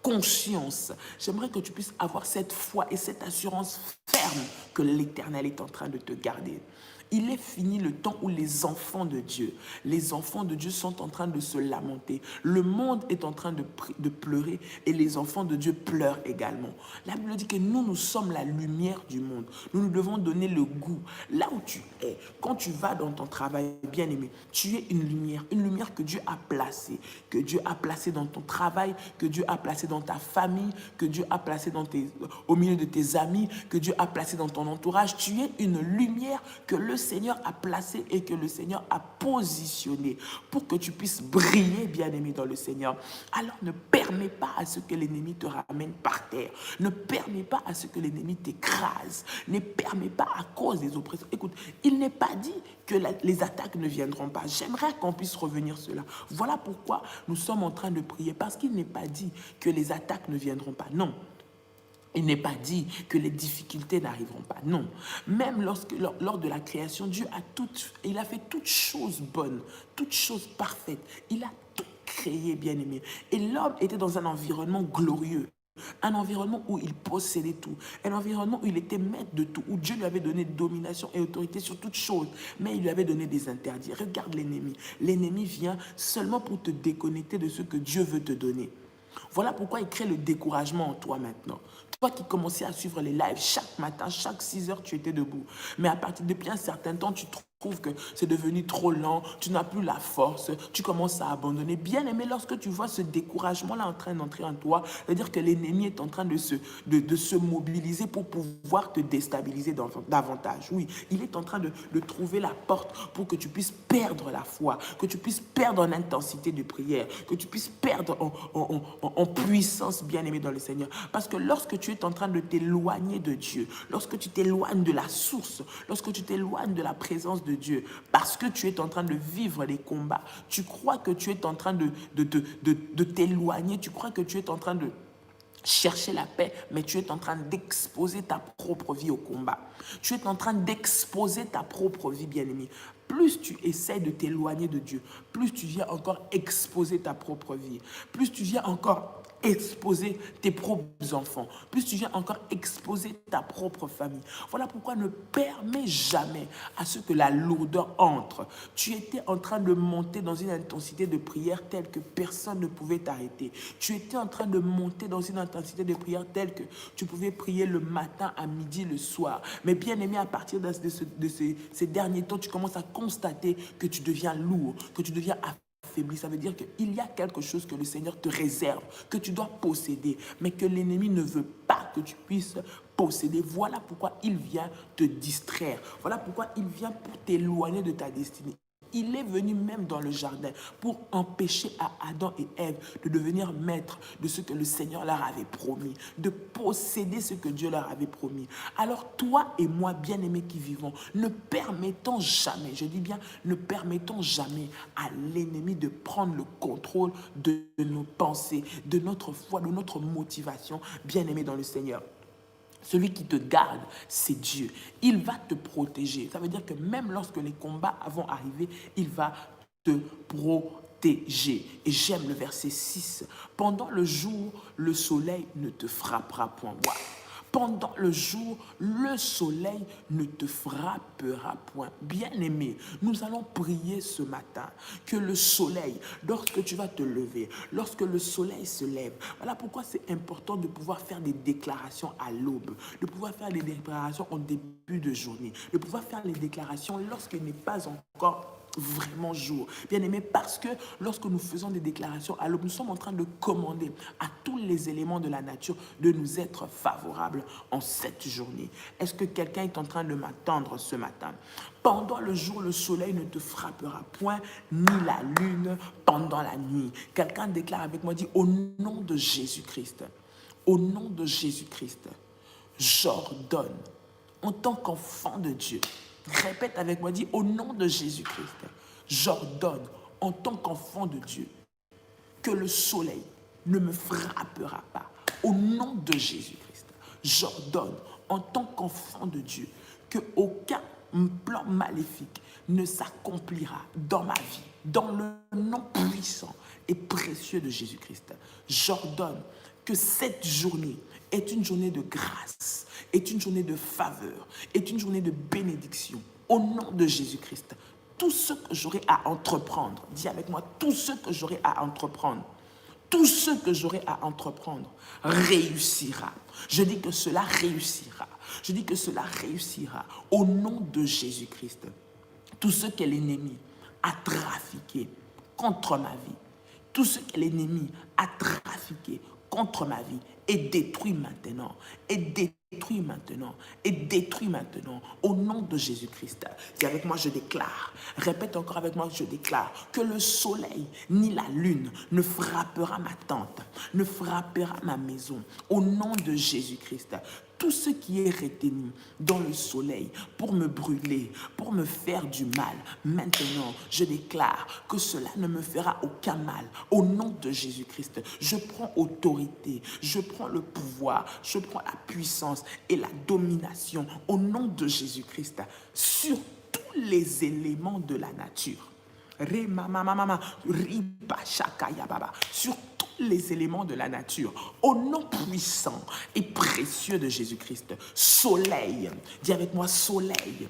conscience. J'aimerais que tu puisses avoir cette foi et cette assurance ferme que l'Éternel est en train de te garder. Il est fini le temps où les enfants de Dieu sont en train de se lamenter. Le monde est en train de pleurer et les enfants de Dieu pleurent également. La Bible dit que nous sommes la lumière du monde. Nous devons donner le goût. Là où tu es, quand tu vas dans ton travail, bien-aimé, tu es une lumière que Dieu a placée dans ton travail, que Dieu a placée dans ta famille, que Dieu a placée au milieu de tes amis, que Dieu a placée dans ton entourage. Tu es une lumière que le Seigneur a placé et que le Seigneur a positionné pour que tu puisses briller, bien-aimé, dans le Seigneur. Alors ne permets pas à ce que l'ennemi te ramène par terre. Ne permets pas à ce que l'ennemi t'écrase. Ne permets pas à cause des oppressions. Écoute, il n'est pas dit que les attaques ne viendront pas. J'aimerais qu'on puisse revenir sur cela. Voilà pourquoi nous sommes en train de prier, parce qu'il n'est pas dit que les attaques ne viendront pas. Non. Il n'est pas dit que les difficultés n'arriveront pas. Non. Même lors de la création, Dieu il a fait toutes choses bonnes, toutes choses parfaites. Il a tout créé, bien-aimé. Et l'homme était dans un environnement glorieux. Un environnement où il possédait tout. Un environnement où il était maître de tout. Où Dieu lui avait donné domination et autorité sur toutes choses. Mais il lui avait donné des interdits. Regarde l'ennemi. L'ennemi vient seulement pour te déconnecter de ce que Dieu veut te donner. Voilà pourquoi il crée le découragement en toi maintenant. Toi qui commençais à suivre les lives chaque matin, chaque 6 heures, tu étais debout. Mais à partir depuis un certain temps, tu trouves que c'est devenu trop lent, tu n'as plus la force, tu commences à abandonner. Bien aimé, lorsque tu vois ce découragement-là en train d'entrer en toi, c'est-à-dire que l'ennemi est en train de se mobiliser pour pouvoir te déstabiliser davantage. Oui, il est en train de trouver la porte pour que tu puisses perdre la foi, que tu puisses perdre en intensité de prière, que tu puisses perdre en puissance, bien aimé dans le Seigneur. Parce que lorsque tu es en train de t'éloigner de Dieu, lorsque tu t'éloignes de la source, lorsque tu t'éloignes de la présence de Dieu, parce que tu es en train de vivre les combats, tu crois que tu es en train de t'éloigner, tu crois que tu es en train de chercher la paix, mais tu es en train d'exposer ta propre vie au combat. Tu es en train d'exposer ta propre vie, bien-aimé. Plus tu essaies de t'éloigner de Dieu, plus tu viens encore exposer ta propre vie, plus tu viens encore exposer tes propres enfants, plus tu viens encore exposer ta propre famille. Voilà pourquoi ne permets jamais à ce que la lourdeur entre. Tu étais en train de monter dans une intensité de prière telle que personne ne pouvait t'arrêter. Tu étais en train de monter dans une intensité de prière telle que tu pouvais prier le matin, à midi, le soir. Mais bien aimé, à partir de ces derniers temps, tu commences à constater que tu deviens lourd, que tu deviens affaibli. Ça veut dire qu'il y a quelque chose que le Seigneur te réserve, que tu dois posséder, mais que l'ennemi ne veut pas que tu puisses posséder. Voilà pourquoi il vient te distraire. Voilà pourquoi il vient pour t'éloigner de ta destinée. Il est venu même dans le jardin pour empêcher à Adam et Ève de devenir maîtres de ce que le Seigneur leur avait promis, de posséder ce que Dieu leur avait promis. Alors toi et moi, bien-aimés qui vivons, ne permettons jamais, je dis bien, ne permettons jamais à l'ennemi de prendre le contrôle de nos pensées, de notre foi, de notre motivation, bien-aimés dans le Seigneur. Celui qui te garde, c'est Dieu. Il va te protéger. Ça veut dire que même lorsque les combats vont arriver, il va te protéger. Et j'aime le verset 6. Pendant le jour, le soleil ne te frappera point. Wow. Pendant le jour, le soleil ne te frappera point. Bien-aimé, nous allons prier ce matin que le soleil, lorsque tu vas te lever, lorsque le soleil se lève, voilà pourquoi c'est important de pouvoir faire des déclarations à l'aube, de pouvoir faire des déclarations en début de journée, de pouvoir faire les déclarations lorsqu'il n'est pas encore vraiment jour. Bien aimé, parce que lorsque nous faisons des déclarations à l'aube, nous sommes en train de commander à tous les éléments de la nature de nous être favorables en cette journée. Est-ce que quelqu'un est en train de m'attendre ce matin? Pendant le jour, le soleil ne te frappera point, ni la lune pendant la nuit. Quelqu'un déclare avec moi, dit, au nom de Jésus-Christ, au nom de Jésus-Christ, j'ordonne en tant qu'enfant de Dieu. Répète avec moi, dis au nom de Jésus-Christ, j'ordonne en tant qu'enfant de Dieu que le soleil ne me frappera pas. Au nom de Jésus-Christ, j'ordonne en tant qu'enfant de Dieu que aucun plan maléfique ne s'accomplira dans ma vie, dans le nom puissant et précieux de Jésus-Christ. J'ordonne que cette journée est une journée de grâce, est une journée de faveur, est une journée de bénédiction. Au nom de Jésus-Christ, tout ce que j'aurai à entreprendre, dis avec moi, tout ce que j'aurai à entreprendre, tout ce que j'aurai à entreprendre réussira. Je dis que cela réussira. Je dis que cela réussira au nom de Jésus-Christ. Tout ce que l'ennemi a trafiqué contre ma vie, tout ce que l'ennemi a trafiqué contre ma vie est détruit maintenant, est détruit maintenant, est détruit maintenant, au nom de Jésus-Christ. Et avec moi, je déclare, répète encore avec moi, je déclare que le soleil ni la lune ne frappera ma tente, ne frappera ma maison, au nom de Jésus-Christ. Tout ce qui est retenu dans le soleil pour me brûler, pour me faire du mal, maintenant, je déclare que cela ne me fera aucun mal. Au nom de Jésus-Christ, je prends autorité, je prends le pouvoir, je prends la puissance et la domination au nom de Jésus-Christ sur tous les éléments de la nature. Sur les éléments de la nature, au nom puissant et précieux de Jésus-Christ. Soleil, dis avec moi soleil,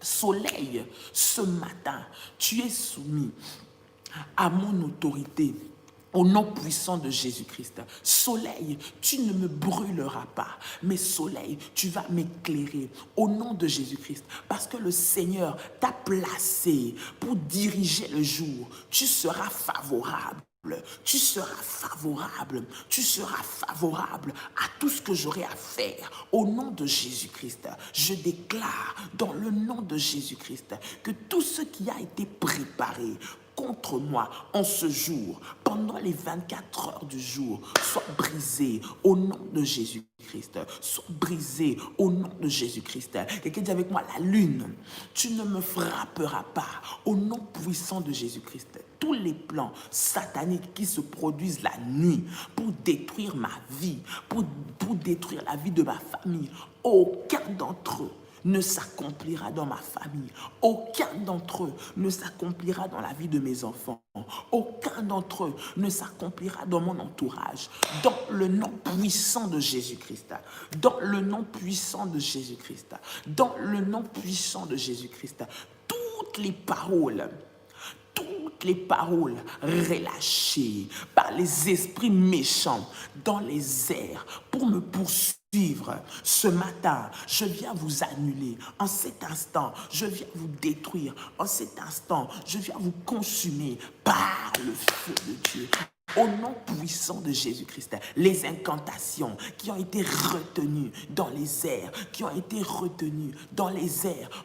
soleil, ce matin, tu es soumis à mon autorité. Au nom puissant de Jésus-Christ. Soleil, tu ne me brûleras pas, mais soleil, tu vas m'éclairer au nom de Jésus-Christ. Parce que le Seigneur t'a placé pour diriger le jour. Tu seras favorable. Tu seras favorable, tu seras favorable à tout ce que j'aurai à faire au nom de Jésus-Christ. Je déclare dans le nom de Jésus-Christ que tout ce qui a été préparé contre moi en ce jour, pendant les 24 heures du jour, soit brisé au nom de Jésus-Christ. Soit brisé au nom de Jésus-Christ. Quelqu'un dit avec moi, la lune, tu ne me frapperas pas au nom puissant de Jésus-Christ. Tous les plans sataniques qui se produisent la nuit pour détruire ma vie, pour détruire la vie de ma famille, aucun d'entre eux ne s'accomplira dans ma famille. Aucun d'entre eux ne s'accomplira dans la vie de mes enfants. enfants, aucun d'entre eux ne s'accomplira dans mon entourage. Dans le nom puissant de Jésus-Christ. Dans le nom puissant de Jésus-Christ. Dans le nom puissant de Jésus-Christ. Toutes les paroles relâchées par les esprits méchants dans les airs pour me poursuivre. Ce matin, je viens vous annuler. En cet instant, je viens vous détruire. En cet instant, je viens vous consumer par le feu de Dieu. Au nom puissant de Jésus-Christ, les incantations qui ont été retenues dans les airs,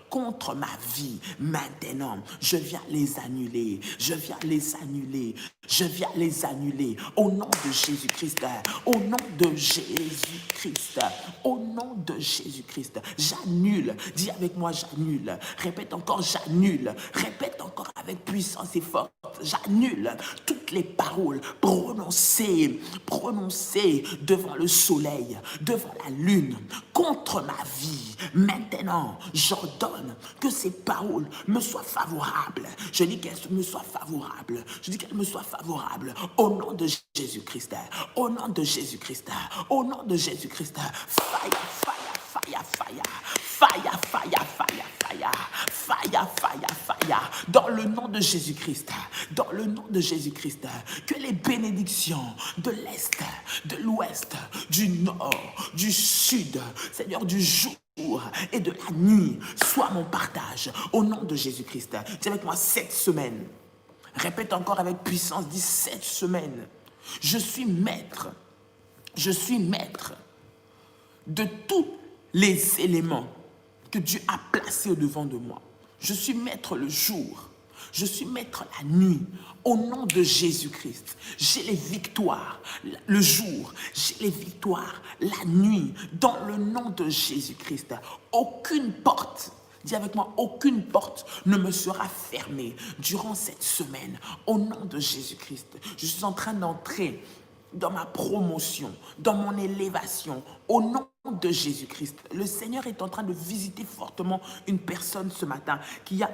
contre ma vie, maintenant, je viens les annuler, au nom de Jésus-Christ, j'annule, dis avec moi j'annule, répète encore j'annule, répète encore avec puissance et force, j'annule toutes les paroles prononcées devant le soleil, devant la lune, contre ma vie. Maintenant, j'ordonne que ces paroles me soient favorables. Je dis qu'elles me soient favorables. Au nom de Jésus-Christ. Au nom de Jésus-Christ. Fire. Dans le nom de Jésus-Christ. Que les bénédictions de l'Est, de l'Ouest, du Nord, du Sud, Seigneur, du jour et de la nuit soient mon partage. Au nom de Jésus-Christ. Dis avec moi cette semaine. Répète encore avec puissance. Dis cette semaine. Je suis maître de tous les éléments que Dieu a placés au-devant de moi. Je suis maître le jour. Je suis maître la nuit. Au nom de Jésus-Christ, j'ai les victoires le jour, j'ai les victoires la nuit. Dans le nom de Jésus-Christ, aucune porte, dis avec moi, aucune porte ne me sera fermée durant cette semaine. Au nom de Jésus-Christ, je suis en train d'entrer dans ma promotion, dans mon élévation, au nom de Jésus-Christ. Le Seigneur est en train de visiter fortement une personne ce matin qui a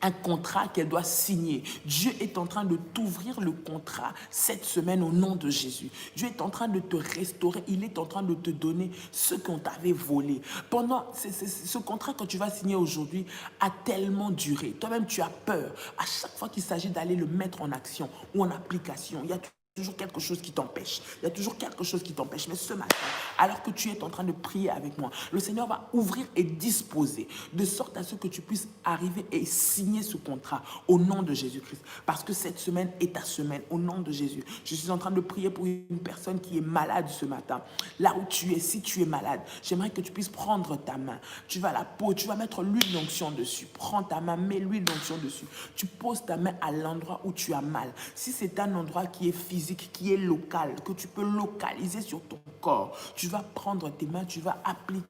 un contrat qu'elle doit signer. Dieu est en train de t'ouvrir le contrat cette semaine au nom de Jésus. Dieu est en train de te restaurer. Il est en train de te donner ce qu'on t'avait volé. Pendant ce contrat que tu vas signer aujourd'hui a tellement duré. Toi-même, tu as peur. À chaque fois qu'il s'agit d'aller le mettre en action ou en application, il y a toujours quelque chose qui t'empêche. Mais ce matin, alors que tu es en train de prier avec moi, le Seigneur va ouvrir et disposer de sorte à ce que tu puisses arriver et signer ce contrat au nom de Jésus-Christ. Parce que cette semaine est ta semaine au nom de Jésus. Je suis en train de prier pour une personne qui est malade ce matin. Là où tu es, si tu es malade, j'aimerais que tu puisses prendre ta main. Tu vas tu vas mettre l'huile d'onction dessus. Prends ta main, mets l'huile d'onction dessus. Tu poses ta main à l'endroit où tu as mal. Si c'est un endroit qui est physique, qui est local, que tu peux localiser sur ton corps, tu vas prendre tes mains, tu vas appliquer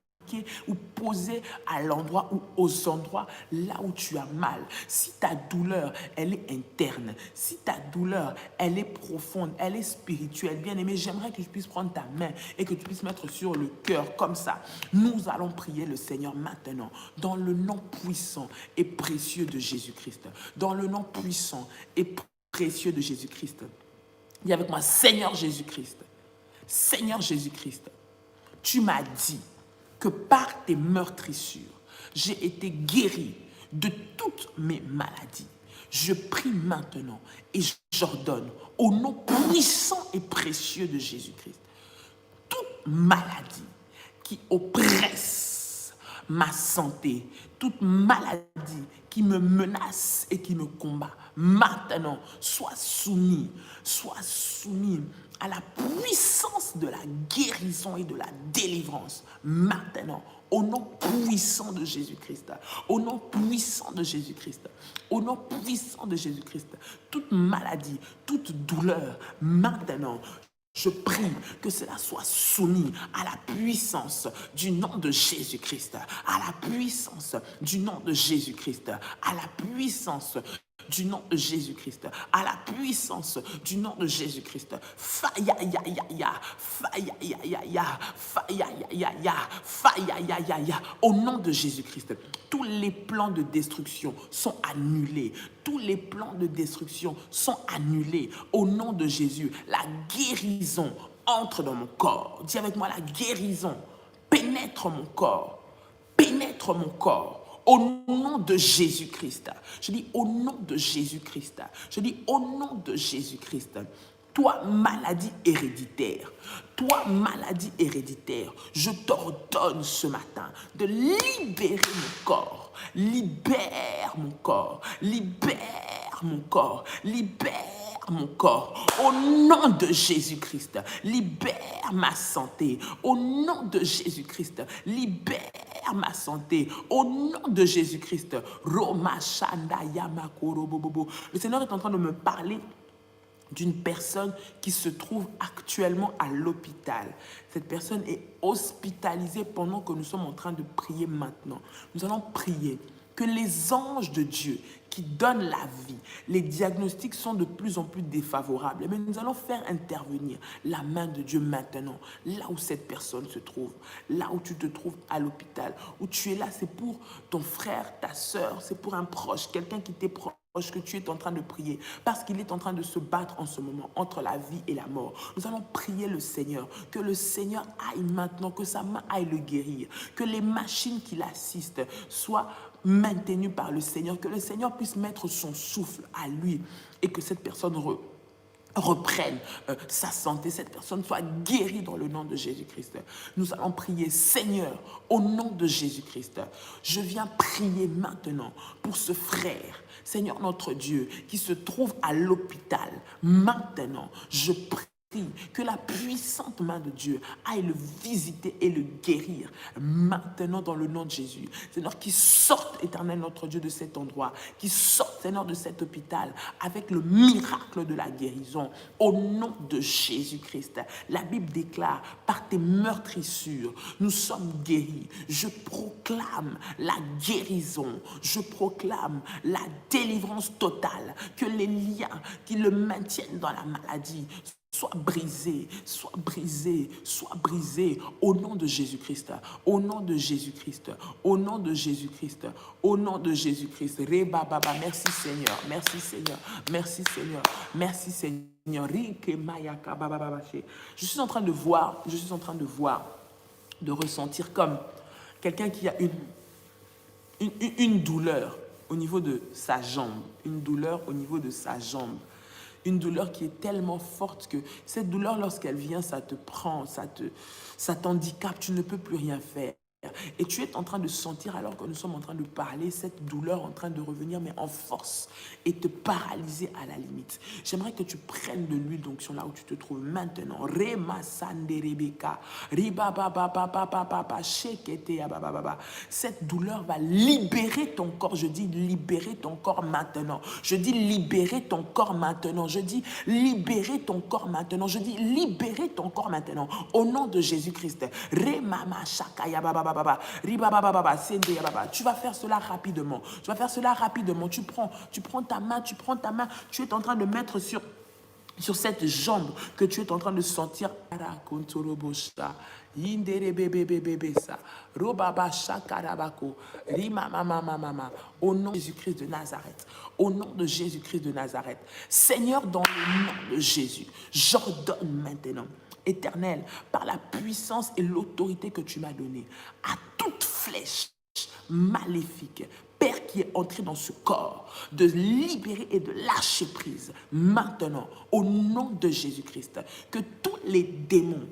ou poser à l'endroit ou aux endroits là où tu as mal. Si ta douleur, elle est interne, si ta douleur, elle est profonde, elle est spirituelle, bien aimé, j'aimerais que tu puisses prendre ta main et que tu puisses mettre sur le cœur comme ça. Nous allons prier le Seigneur maintenant dans le nom puissant et précieux de Jésus-Christ. Dans le nom puissant et précieux de Jésus-Christ. Dis avec moi, Seigneur Jésus-Christ, tu m'as dit que par tes meurtrissures, j'ai été guéri de toutes mes maladies. Je prie maintenant et j'ordonne au nom puissant et précieux de Jésus-Christ, toute maladie qui oppresse ma santé, toute maladie qui me menace et qui me combat, maintenant, sois soumis à la puissance de la guérison et de la délivrance. Maintenant, au nom puissant de Jésus-Christ, au nom puissant de Jésus-Christ, au nom puissant de Jésus-Christ, toute maladie, toute douleur, maintenant, je prie que cela soit soumis à la puissance du nom de Jésus-Christ, à la puissance du nom de Jésus-Christ, à la puissance du nom de Jésus-Christ, à la puissance du nom de Jésus-Christ. Faya ya ya ya, faya ya ya ya, faya ya ya ya, faya ya ya ya. Au nom de Jésus-Christ, tous les plans de destruction sont annulés. Tous les plans de destruction sont annulés. Au nom de Jésus, la guérison entre dans mon corps. Dis avec moi, la guérison pénètre mon corps. Pénètre mon corps. Au nom de Jésus-Christ. Je dis au nom de Jésus-Christ. Je dis au nom de Jésus-Christ. Toi, maladie héréditaire, je t'ordonne ce matin de libérer mon corps. Libère mon corps. Libère mon corps. Libère mon corps. Au nom de Jésus-Christ, libère ma santé. Au nom de Jésus-Christ, libère ma santé. Au nom de Jésus-Christ. Le Seigneur est en train de me parler d'une personne qui se trouve actuellement à l'hôpital. Cette personne est hospitalisée pendant que nous sommes en train de prier maintenant. Nous allons prier que les anges de Dieu qui donnent la vie, les diagnostics sont de plus en plus défavorables, mais nous allons faire intervenir la main de Dieu maintenant, là où cette personne se trouve, là où tu te trouves à l'hôpital, où tu es là, c'est pour ton frère, ta soeur, c'est pour un proche, quelqu'un qui t'est proche, que tu es en train de prier, parce qu'il est en train de se battre en ce moment entre la vie et la mort. Nous allons prier le Seigneur, que le Seigneur aille maintenant, que sa main aille le guérir, que les machines qui l'assistent soient maintenues par le Seigneur, que le Seigneur puisse mettre son souffle à lui et que cette personne reprenne sa santé, cette personne soit guérie dans le nom de Jésus-Christ. Nous allons prier, Seigneur, au nom de Jésus-Christ, je viens prier maintenant pour ce frère, Seigneur notre Dieu, qui se trouve à l'hôpital. Maintenant, je prie que la puissante main de Dieu aille le visiter et le guérir maintenant dans le nom de Jésus. Seigneur, qui sorte, éternel notre Dieu, de cet endroit, qui sorte, Seigneur, de cet hôpital avec le miracle de la guérison au nom de Jésus-Christ. La Bible déclare, par tes meurtrissures, nous sommes guéris. Je proclame la guérison, je proclame la délivrance totale, que les liens qui le maintiennent dans la maladie sois brisé, sois brisé, sois brisé au nom de Jésus-Christ, au nom de Jésus-Christ, au nom de Jésus-Christ, au nom de Jésus-Christ. Reba baba, merci Seigneur, merci Seigneur, merci Seigneur, merci Seigneur. Je suis en train de voir, de ressentir comme quelqu'un qui a une douleur au niveau de sa jambe, une douleur au niveau de sa jambe. Une douleur qui est tellement forte que cette douleur, lorsqu'elle vient, ça te prend, ça t'handicape, tu ne peux plus rien faire. Et tu es en train de sentir, alors que nous sommes en train de parler, cette douleur en train de revenir, mais en force, et te paralyser à la limite. J'aimerais que tu prennes de l'huile d'onction là où tu te trouves maintenant. Cette douleur va libérer ton corps. Je dis libérer ton corps maintenant. Je dis libérer ton corps maintenant. Je dis libérer ton corps maintenant. Je dis libérer ton corps maintenant. Au nom de Jésus-Christ. Tu vas faire cela rapidement. Tu prends ta main. Tu es en train de mettre sur cette jambe que tu es en train de sentir. Au nom de Jésus-Christ de Nazareth. Au nom de Jésus-Christ de Nazareth. Seigneur, dans le nom de Jésus, j'ordonne maintenant, Éternel, par la puissance et l'autorité que tu m'as donnée, à toute flèche maléfique, Père qui est entré dans ce corps, de libérer et de lâcher prise maintenant, au nom de Jésus-Christ, que tous les démons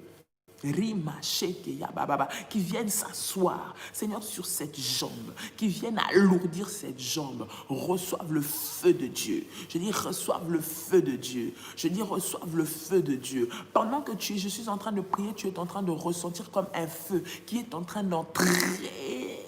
qui viennent s'asseoir, Seigneur, sur cette jambe, qui viennent alourdir cette jambe, reçoivent le feu de Dieu. Je dis, reçoivent le feu de Dieu. Je dis, reçoivent le feu de Dieu. Pendant que je suis en train de prier, tu es en train de ressentir comme un feu qui est en train d'entrer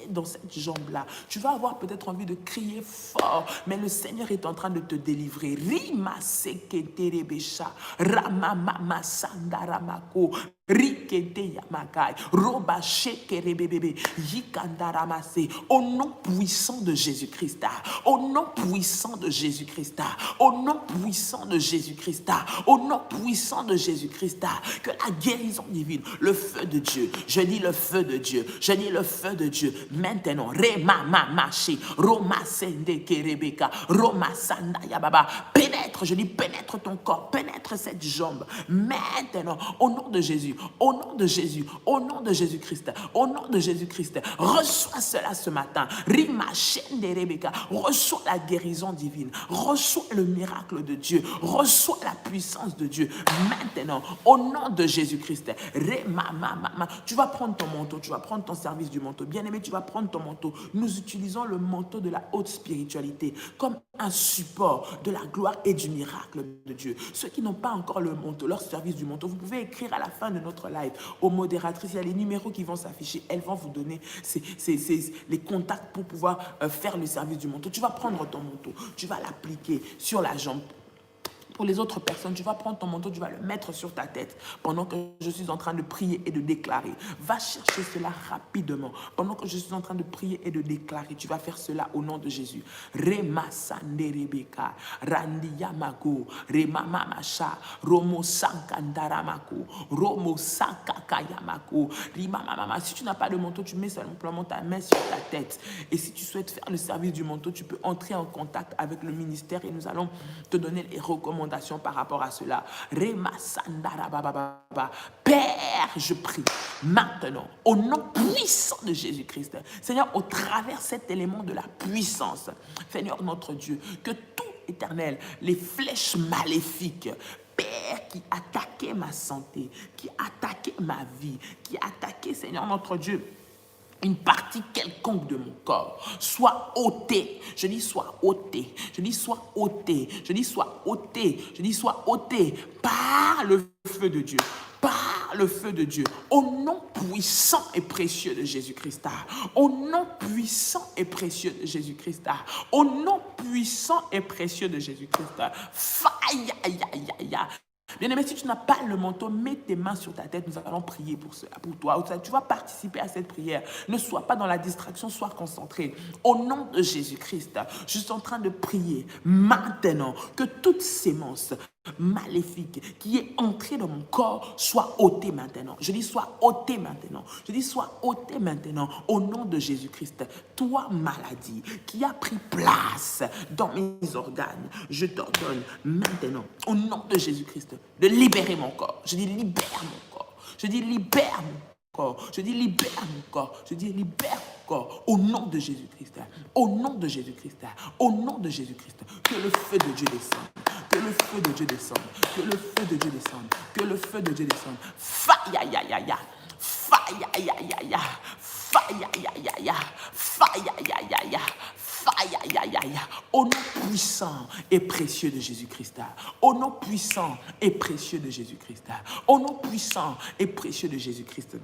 dans cette jambe-là. Tu vas avoir peut-être envie de crier fort, mais le Seigneur est en train de te délivrer. Rima seketerebesha, ramamama sandaramako, ri Rekete Yamakai, Roba Shekerebebebe, Yikandaramase, au nom puissant de Jésus-Christ, au nom puissant de Jésus-Christ, au nom puissant de Jésus-Christ, au nom puissant de Jésus-Christ, que la guérison divine, le feu de Dieu, je dis le feu de Dieu, je dis le feu de Dieu, maintenant, Rema Mamashi, Roma Sende Kerebeka, Roma Sanda Yababa, pénètre, je dis pénètre ton corps, pénètre cette jambe, maintenant, au nom de Jésus, au nom de Jésus, au nom de Jésus-Christ, au nom de Jésus-Christ, reçois cela ce matin, Rima Shende Rebeka, reçois la guérison divine, reçois le miracle de Dieu, reçois la puissance de Dieu, maintenant, au nom de Jésus-Christ, Rema Mama, tu vas prendre ton manteau, tu vas prendre ton service du manteau, bien-aimé, tu vas prendre ton manteau, nous utilisons le manteau de la haute spiritualité comme un support de la gloire et du miracle de Dieu. Ceux qui n'ont pas encore le manteau, leur service du manteau, vous pouvez écrire à la fin de notre live aux modératrices, il y a les numéros qui vont s'afficher, elles vont vous donner les contacts pour pouvoir faire le service du manteau. Tu vas prendre ton manteau, tu vas l'appliquer sur la jambe. Pour les autres personnes, tu vas prendre ton manteau, tu vas le mettre sur ta tête pendant que je suis en train de prier et de déclarer. Va chercher cela rapidement. Pendant que je suis en train de prier et de déclarer, tu vas faire cela au nom de Jésus. Rema Sande Rebeka, Randi Yamako, Rema Mamacha, Romo Sankandaramako, Romo Sankakayamako, Rima Mama. Si tu n'as pas de manteau, tu mets simplement ta main sur ta tête. Et si tu souhaites faire le service du manteau, tu peux entrer en contact avec le ministère et nous allons te donner les recommandations par rapport à cela. Père, je prie maintenant au nom puissant de Jésus-Christ, Seigneur, au travers cet élément de la puissance, Seigneur notre Dieu, que tout éternel, les flèches maléfiques, Père, qui attaquait ma santé, qui attaquait ma vie, qui attaquait, Seigneur notre Dieu, une partie quelconque de mon corps soit ôtée. Je dis soit ôtée. Je dis soit ôtée. Je dis soit ôtée. Je dis soit ôtée par le feu de Dieu. Par le feu de Dieu. Au nom puissant et précieux de Jésus-Christ. Au nom puissant et précieux de Jésus-Christ. Au nom puissant et précieux de Jésus-Christ. Faïa, bien-aimé, si tu n'as pas le manteau, mets tes mains sur ta tête. Nous allons prier pour cela, pour toi. Tu vas participer à cette prière. Ne sois pas dans la distraction, sois concentré. Au nom de Jésus-Christ, je suis en train de prier maintenant que toute sémence maléfique qui est entrée dans mon corps soit ôtée maintenant. Je dis soit ôtée maintenant. Je dis soit ôtée maintenant au nom de Jésus-Christ. Toi, maladie qui a pris place dans mes organes, je t'ordonne maintenant au nom de Jésus-Christ de libérer mon corps. Je dis libère mon corps. Je dis libère mon corps. Je dis libère mon corps. Je dis libère mon corps au nom de Jésus-Christ. Au nom de Jésus-Christ. Au nom de Jésus-Christ. Que le feu de Dieu descende. Que le feu de Dieu descende. Que le feu de Dieu descende. Que le feu de Dieu descende. Faïa ya ya ya. Faïa ya ya ya. Faïa ya ya ya. Faïa ya ya ya. Faïa ya ya ya. Au nom puissant et précieux de Jésus-Christ. Au nom puissant et précieux de Jésus-Christ. Au nom puissant et précieux de Jésus-Christ.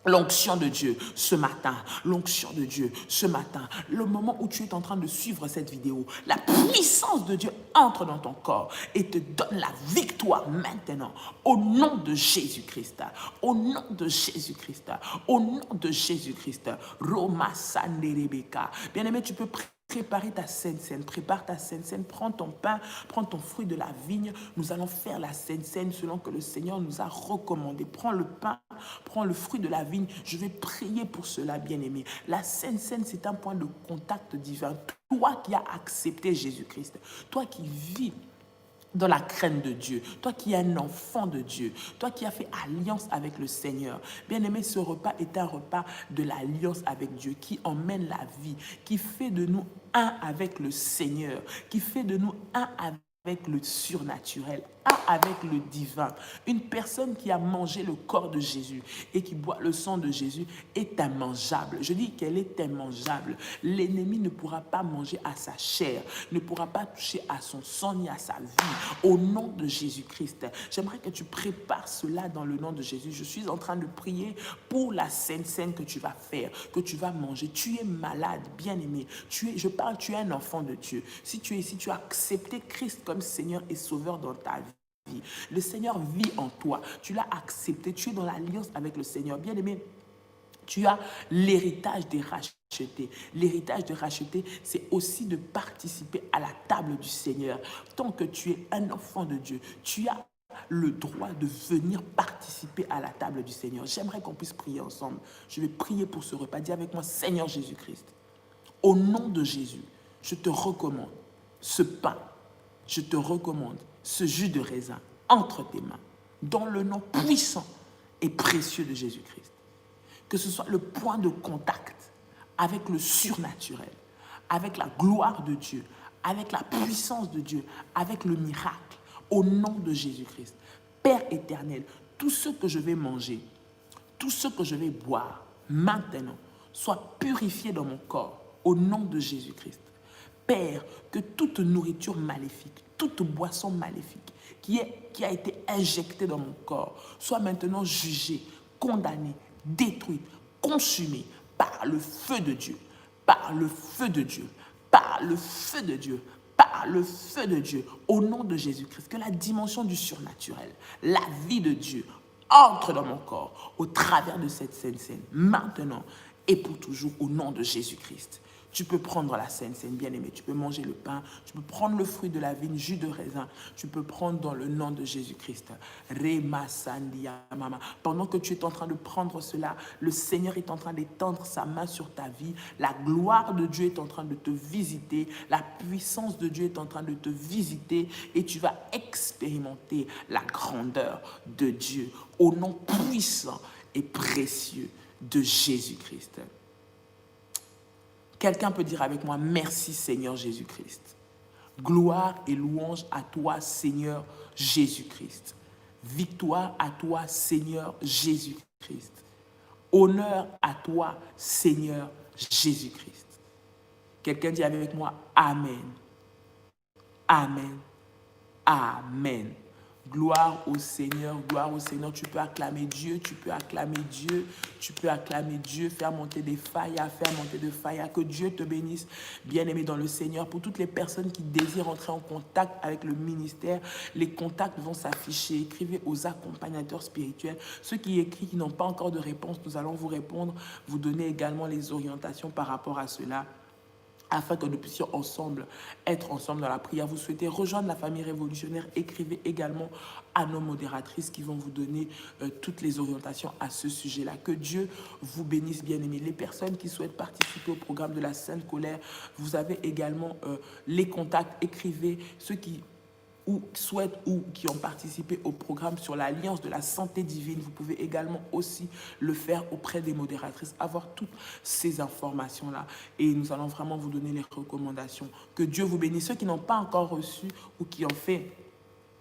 L'onction de Dieu ce matin, l'onction de Dieu ce matin, le moment où tu es en train de suivre cette vidéo, la puissance de Dieu entre dans ton corps et te donne la victoire maintenant, au nom de Jésus-Christ, au nom de Jésus-Christ, au nom de Jésus-Christ. Roma Sanderebeka. Bien-aimé, tu peux préparer ta Sainte Seine, prépare ta Sainte Seine, prends ton pain, prends ton fruit de la vigne, nous allons faire la Sainte Seine selon que le Seigneur nous a recommandé. Prends le pain, prends le fruit de la vigne, je vais prier pour cela, bien-aimé. La Sainte Seine, c'est un point de contact divin. Toi qui as accepté Jésus-Christ, toi qui vis dans la crainte de Dieu, toi qui es un enfant de Dieu, toi qui as fait alliance avec le Seigneur. Bien-aimé, ce repas est un repas de l'alliance avec Dieu qui emmène la vie, qui fait de nous un avec le Seigneur, qui fait de nous un avec le surnaturel, un avec le divin. Une personne qui a mangé le corps de Jésus et qui boit le sang de Jésus est immangeable. Je dis qu'elle est immangeable. L'ennemi ne pourra pas manger à sa chair, ne pourra pas toucher à son sang ni à sa vie. Au nom de Jésus-Christ, j'aimerais que tu prépares cela dans le nom de Jésus. Je suis en train de prier pour la Sainte Seine que tu vas faire, que tu vas manger. Tu es malade, bien-aimé. Tu es un enfant de Dieu. Si tu es ici, tu as accepté Christ comme Seigneur et Sauveur dans ta vie. vie. Le Seigneur vit en toi. Tu l'as accepté. Tu es dans l'alliance avec le Seigneur. Bien-aimé, tu as l'héritage des rachetés. L'héritage des rachetés, c'est aussi de participer à la table du Seigneur. Tant que tu es un enfant de Dieu, tu as le droit de venir participer à la table du Seigneur. J'aimerais qu'on puisse prier ensemble. Je vais prier pour ce repas. Dis avec moi, Seigneur Jésus-Christ, au nom de Jésus, je te recommande ce pain, je te recommande ce jus de raisin entre tes mains, dans le nom puissant et précieux de Jésus-Christ. Que ce soit le point de contact avec le surnaturel, avec la gloire de Dieu, avec la puissance de Dieu, avec le miracle, au nom de Jésus-Christ. Père éternel, tout ce que je vais manger, tout ce que je vais boire, maintenant, soit purifié dans mon corps, au nom de Jésus-Christ. Père, que toute nourriture maléfique, toute boisson maléfique qui a été injectée dans mon corps, soit maintenant jugée, condamnée, détruite, consumée par le feu de Dieu, par le feu de Dieu, par le feu de Dieu, par le feu de Dieu, au nom de Jésus-Christ. Que la dimension du surnaturel, la vie de Dieu, entre dans mon corps au travers de cette Sainte Seine, maintenant et pour toujours, au nom de Jésus-Christ. Tu peux prendre la Sainte Seine, bien-aimé, tu peux manger le pain, tu peux prendre le fruit de la vigne, jus de raisin, tu peux prendre dans le nom de Jésus-Christ. Pendant que tu es en train de prendre cela, le Seigneur est en train d'étendre sa main sur ta vie, la gloire de Dieu est en train de te visiter, la puissance de Dieu est en train de te visiter et tu vas expérimenter la grandeur de Dieu au nom puissant et précieux de Jésus-Christ. Quelqu'un peut dire avec moi, merci Seigneur Jésus-Christ. Gloire et louange à toi Seigneur Jésus-Christ. Victoire à toi Seigneur Jésus-Christ. Honneur à toi Seigneur Jésus-Christ. Quelqu'un dit avec moi, Amen. Amen. Amen. Gloire au Seigneur, gloire au Seigneur. Tu peux acclamer Dieu, tu peux acclamer Dieu, tu peux acclamer Dieu, faire monter des failles, faire monter des failles. Que Dieu te bénisse, bien-aimé dans le Seigneur. Pour toutes les personnes qui désirent entrer en contact avec le ministère, les contacts vont s'afficher. Écrivez aux accompagnateurs spirituels. Ceux qui écrivent, qui n'ont pas encore de réponse, nous allons vous répondre, vous donner également les orientations par rapport à cela, afin que nous puissions être ensemble dans la prière. Vous souhaitez rejoindre la famille révolutionnaire, écrivez également à nos modératrices qui vont vous donner toutes les orientations à ce sujet-là. Que Dieu vous bénisse, bien-aimés. Les personnes qui souhaitent participer au programme de la Sainte Colère, vous avez également les contacts, écrivez. Ceux qui souhaitent ou qui ont participé au programme sur l'Alliance de la santé divine, vous pouvez également aussi le faire auprès des modératrices, avoir toutes ces informations-là. Et nous allons vraiment vous donner les recommandations. Que Dieu vous bénisse. Ceux qui n'ont pas encore reçu ou qui ont fait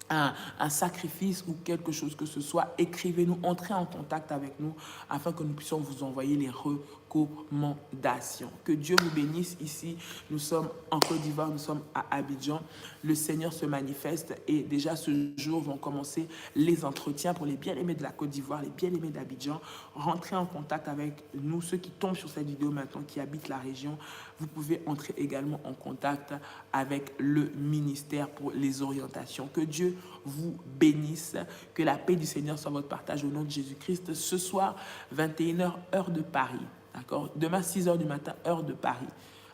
un sacrifice ou quelque chose que ce soit, écrivez-nous, entrez en contact avec nous afin que nous puissions vous envoyer les recommandations. Que Dieu vous bénisse. Ici, nous sommes en Côte d'Ivoire, nous sommes à Abidjan. Le Seigneur se manifeste et déjà ce jour vont commencer les entretiens pour les bien-aimés de la Côte d'Ivoire, les bien-aimés d'Abidjan. Rentrez en contact avec nous, ceux qui tombent sur cette vidéo maintenant, qui habitent la région. Vous pouvez entrer également en contact avec le ministère pour les orientations. Que Dieu vous bénisse, que la paix du Seigneur soit votre partage au nom de Jésus-Christ. Ce soir, 21h, heure de Paris. D'accord? Demain, 6h du matin, heure de Paris.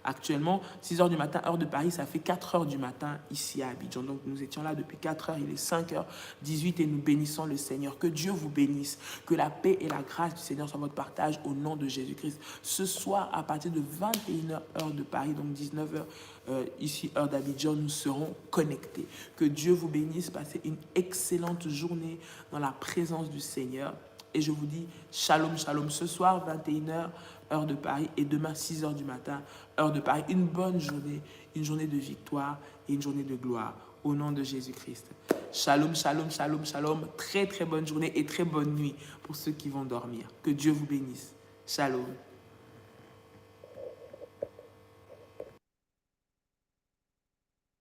Actuellement, 6h du matin, heure de Paris, ça fait 4h du matin ici à Abidjan. Donc, nous étions là depuis 4h, il est 5h18 et nous bénissons le Seigneur. Que Dieu vous bénisse, que la paix et la grâce du Seigneur soient votre partage au nom de Jésus-Christ. Ce soir, à partir de 21h, heure de Paris, donc 19h ici, heure d'Abidjan, nous serons connectés. Que Dieu vous bénisse, passez une excellente journée dans la présence du Seigneur. Et je vous dis shalom, shalom. Ce soir, 21h, heure de Paris, et demain, 6h du matin, heure de Paris. Une bonne journée, une journée de victoire et une journée de gloire. Au nom de Jésus-Christ. Shalom, shalom, shalom, shalom. Très, très bonne journée et très bonne nuit pour ceux qui vont dormir. Que Dieu vous bénisse. Shalom.